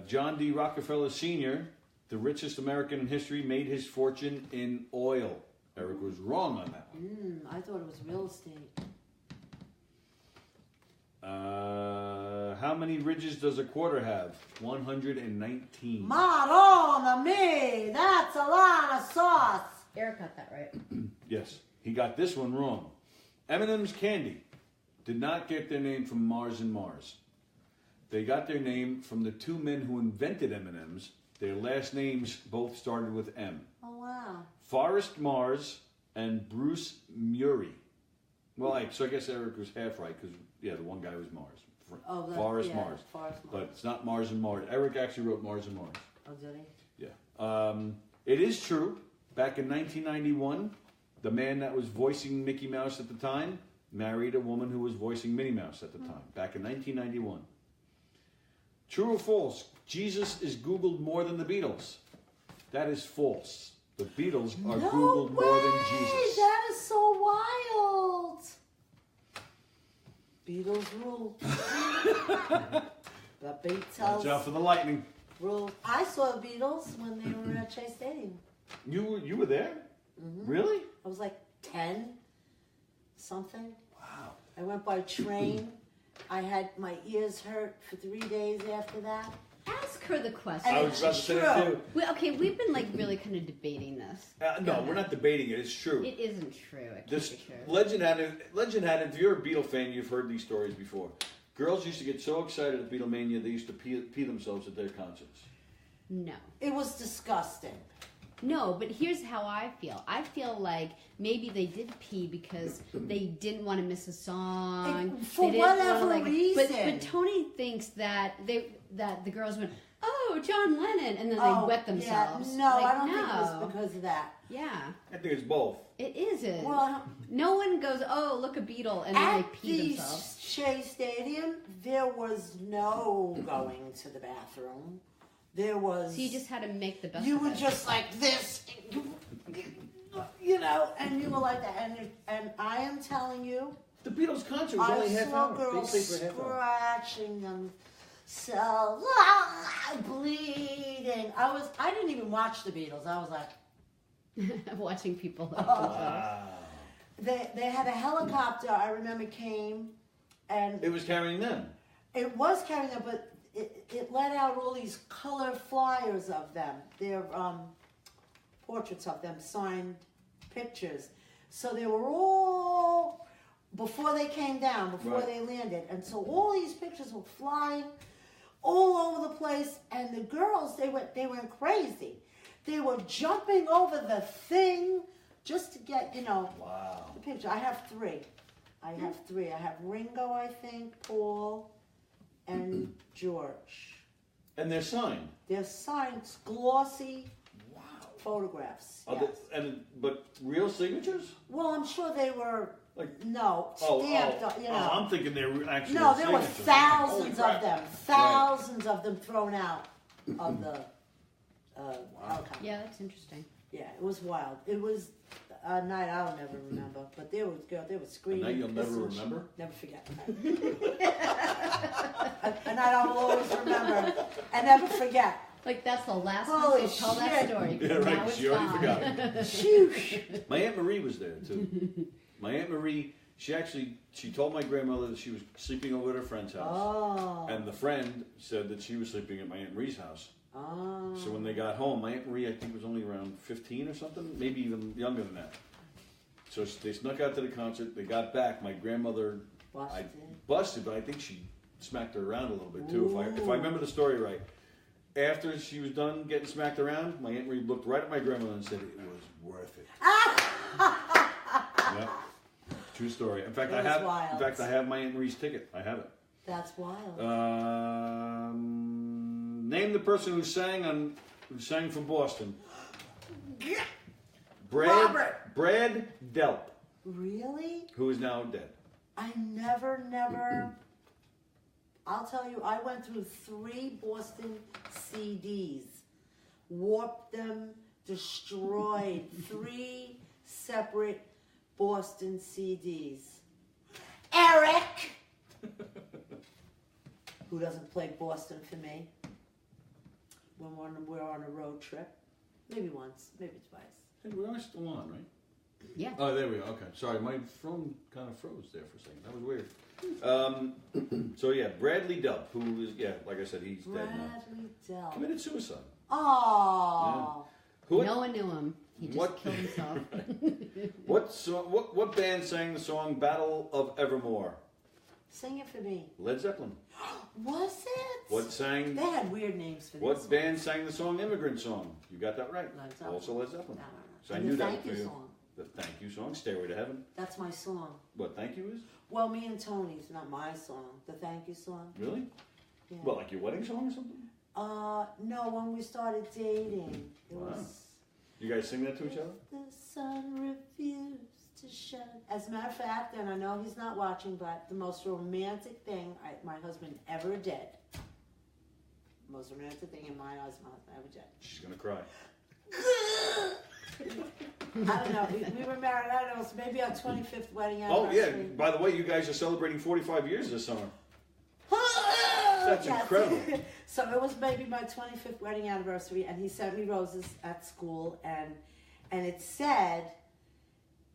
John D. Rockefeller Sr., the richest American in history, made his fortune in oil. Eric was wrong on that one. I thought it was real estate. How many ridges does a quarter have? 119. Madonna me! That's a lot of sauce. Eric got that right. Yes, he got this one wrong. M&M's candy did not get their name from Mars and Mars. They got their name from the two men who invented M&M's. Their last names both started with M. Oh, wow. Forrest Mars and Bruce Murray. Well, so I guess Eric was half right because, yeah, the one guy was Mars. Oh, Forrest Mars. Forrest Mars. But it's not Mars and Mars. Eric actually wrote Mars and Mars. Oh, did he? Yeah. It is true. Back in 1991, the man that was voicing Mickey Mouse at the time married a woman who was voicing Minnie Mouse at the time. Back in 1991. True or false? Jesus is Googled more than the Beatles. That is false. The Beatles are No Googled way! more than Jesus. That is so wild. Beatles rule. The Watch Beatles out for the lightning. rule. I saw the Beatles when they were at Chase Stadium. You were there? Really? I was like 10 something. Wow. I went by train. I had my ears hurt for 3 days after that. Ask her the question. I was about to say that too. We've been like really kind of debating this. No, we're not debating it. It's true. It isn't true. It can't This be true. legend had, if you're a Beatle fan, you've heard these stories before. Girls used to get so excited at Beatlemania, they used to pee themselves at their concerts. No. It was disgusting. No, but here's how I feel. I feel like maybe they did pee because they didn't want to miss a song. For They didn't wanna, whatever reason. But Tony thinks that the girls went, oh, John Lennon, and then they wet themselves. Yeah. No, Like, I don't think it no. was because of that. Yeah, I think it's both. it isn't. Well, no one goes, oh, look a Beatle, and then they at pee the themselves. Chase Stadium, there was no going to the bathroom. There was. So you just had to make the best You of were it. just like this, and you were like that. And I am telling you, The Beatles concert was I only half saw hour. girls They played for half hour. scratching themselves, bleeding. I didn't even watch the Beatles. I was like, Watching people. Wow. They had a helicopter, I remember, came, and It was carrying them. it was carrying them, but it let out all these color flyers of them. Their portraits of them, signed pictures. So they were all, before they came down, before Right. they landed. And so all these pictures were flying all over the place. And the girls, they went crazy. They were jumping over the thing just to get, Wow. the picture. I have three. I have Ringo, I think, Paul, and George. And they're signed. They're signed, glossy Wow. photographs. Are Yes. but real signatures? Well, I'm sure they were Like stamped. I'm thinking they're actually. No, there were signatures. thousands Holy of crap. them. Thousands of them thrown out of the helicopter. Yeah, that's interesting. Yeah, it was wild. It was a night I'll never remember. But there was girls. They were A screaming. night you'll never pissing, remember? Never forget. A night I will always remember and never forget. Like that's the last Holy one, so tell that shit. story. Yeah, right, Now it's she already gone. forgot it. Shoosh. My Aunt Marie was there too. My Aunt Marie, she told my grandmother that she was sleeping over at her friend's house. Oh. And the friend said that she was sleeping at my Aunt Marie's house. Oh. So when they got home, my Aunt Marie, I think, was only around 15 or something, maybe even younger than that. So they snuck out to the concert. They got back. My grandmother, Busted. busted, but I think she smacked her around a little bit too, if Ooh. I remember the story right. After she was done getting smacked around, my Aunt Marie looked right at my grandmother and said it was worth it. Yep. True story. In fact, That is wild. I have my Aunt Marie's ticket. I have it. That's wild. Name the person who sang for Boston. Robert. Brad Delp, Really? who is now dead. I never. I'll tell you, I went through 3 Boston CDs, warped them, destroyed 3 separate Boston CDs. Eric! Who doesn't play Boston for me? When we're on a road trip. Maybe once, maybe twice. Hey, we are still on, right? Yeah. Oh, there we go. Okay. Sorry, my phone kind of froze there for a second. That was weird. So yeah, Bradley Delp, who is, like I said, he's dead now. Bradley Delp. Committed suicide. Oh. Who? No one knew him. He just What- killed himself. What band sang the song "Battle of Evermore"? Sing it for me. Led Zeppelin. Was it? What sang? They had weird names for What this. band sang the song "Immigrant Song"? You got that right. Led Zeppelin. Also Led Zeppelin. So I And knew the that thank for you you. song. The thank you song, "Stairway to Heaven." That's my song. What thank you is? Well, me and Tony's, not my song. The thank you song. Really? Yeah. What, like your wedding song or something? No, when we started dating, it Wow. was. You guys sing that to each other? The sun refused to shine. As a matter of fact, and I know he's not watching, but the most romantic thing my husband ever did. Most romantic thing in my eyes, my husband ever did. She's gonna cry. I don't know. We were married, I don't know, so maybe our 25th wedding Oh yeah. anniversary. By the way, you guys are celebrating 45 years this summer. That's incredible. So it was maybe my 25th wedding anniversary, and he sent me roses at school, and it said,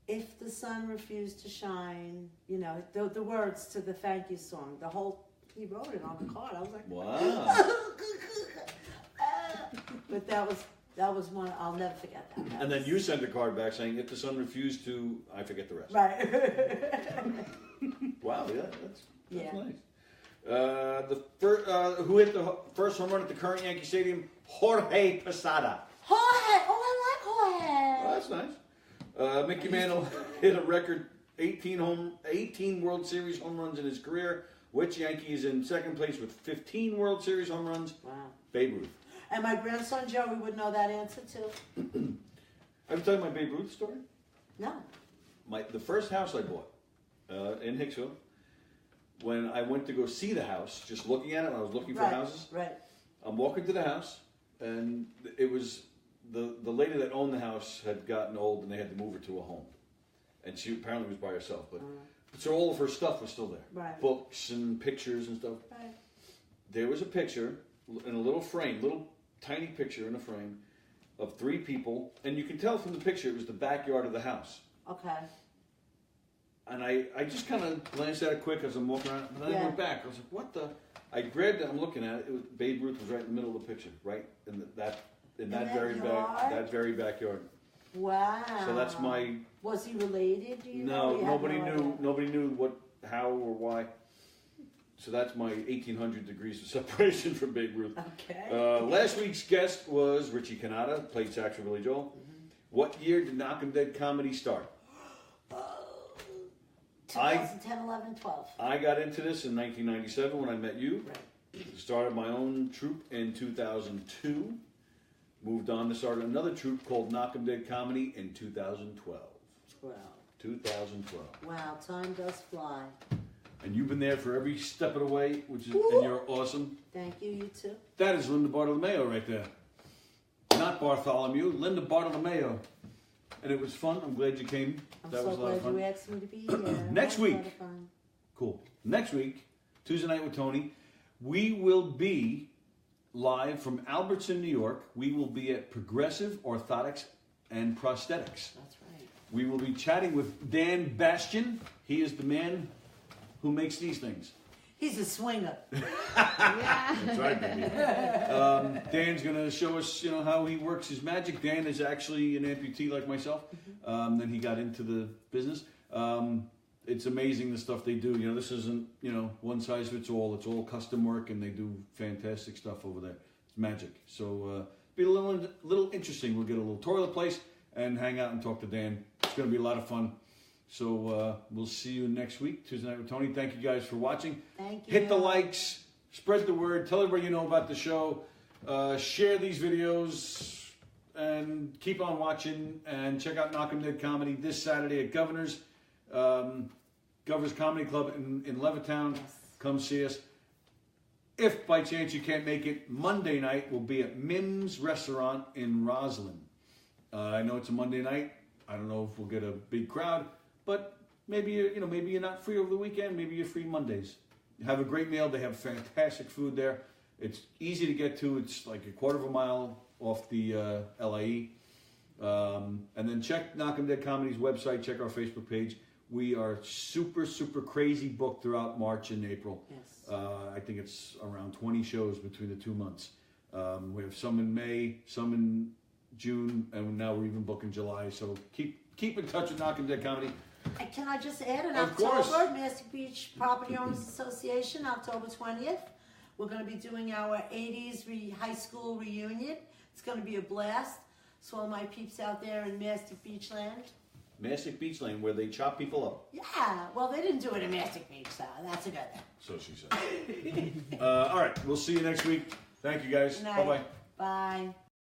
"If the sun refused to shine," the words to the thank you song. He wrote it on the card. I was like, Wow. but that was one I'll never forget that. And then you sent a card back saying, "If the sun refused to," I forget the rest. Right. Wow. Yeah, that's Yeah. nice. Who hit the first home run at the current Yankee Stadium? Jorge Posada. Jorge! Oh, I like Jorge! Oh, that's nice. Mickey Mantle hit a record 18 World Series home runs in his career. Which Yankee is in second place with 15 World Series home runs? Wow. Babe Ruth. And my grandson Joey would know that answer too. I've told you my Babe Ruth story. No. The first house I bought in Hicksville, when I went to go see the house, just looking at it, I was looking for houses. Right. I'm walking to the house, and it was the lady that owned the house had gotten old, and they had to move her to a home, and she apparently was by herself. But so all of her stuff was still there, Right. books and pictures and stuff. Right. There was a picture in a little frame, little tiny picture in a frame, of 3 people, and you can tell from the picture it was the backyard of the house. Okay. And I just kind of glanced at it quick as I'm walking around, but then I went back. I was like, what the? I grabbed it, I'm looking at it. It was, Babe Ruth was right in the middle of the picture, right? In that very backyard. Wow. So that's my... Was he related, do you No, know? You nobody had no knew. idea. Nobody knew how or why. So that's my 1,800 degrees of separation from Babe Ruth. Okay. Last week's guest was Richie Canada, played sax for Billy Joel. What year did Knock 'em Dead comedy start? 2010, 11, 12. I got into this in 1997 when I met you. Right. Started my own troupe in 2002. Moved on to start another troupe called Knock 'em Dead Comedy in 2012. 2012. Wow, time does fly. And you've been there for every step of the way, which is, and you're awesome. Thank you, you too. That is Linda Bartolomeo right there. Not Bartholomew, Linda Bartolomeo. And it was fun. I'm glad you came. I'm That so was a lot of glad fun. you asked me to be here. Next That was a week. lot of fun. Cool. Next week, Tuesday Night with Tony, we will be live from Albertson, New York. We will be at Progressive Orthotics and Prosthetics. That's right. We will be chatting with Dan Bastian. He is the man who makes these things. He's a swinger. Yeah. That's right, baby. Dan's going to show us, how he works his magic. Dan is actually an amputee like myself. Then he got into the business. It's amazing the stuff they do. This isn't, one size fits all. It's all custom work, and they do fantastic stuff over there. It's magic. So be a little interesting. We'll get a little tour of the place and hang out and talk to Dan. It's going to be a lot of fun. So we'll see you next week, Tuesday Night with Tony. Thank you guys for watching. Thank you. Hit the likes, spread the word, tell everybody you know about the show, share these videos, and keep on watching. And check out Knock 'em Dead Comedy this Saturday at Governor's Comedy Club in Levittown. Yes. Come see us. If by chance you can't make it, Monday night we'll be at Mim's Restaurant in Roslyn. I know it's a Monday night. I don't know if we'll get a big crowd. But maybe you're not free over the weekend. Maybe you're free Mondays. Have a great meal. They have fantastic food there. It's easy to get to. It's like a quarter of a mile off the LIE. And then check Knock 'em Dead Comedy's website. Check our Facebook page. We are super, super crazy booked throughout March and April. Yes. I think it's around 20 shows between the 2 months. We have some in May, some in June, and now we're even booking July. So keep in touch with Knock 'em Dead Comedy. And can I just add, in Of course. October, Mastic Beach Property Owners Association, October 20th, we're going to be doing our 80s high school reunion. It's going to be a blast. So all my peeps out there in Mastic Beach land. Mastic Beach Lane, where they chop people up. Yeah, well, they didn't do it in Mastic Beach, so that's a good thing. So she said. All right, we'll see you next week. Thank you, guys. Good night. Bye-bye. Bye.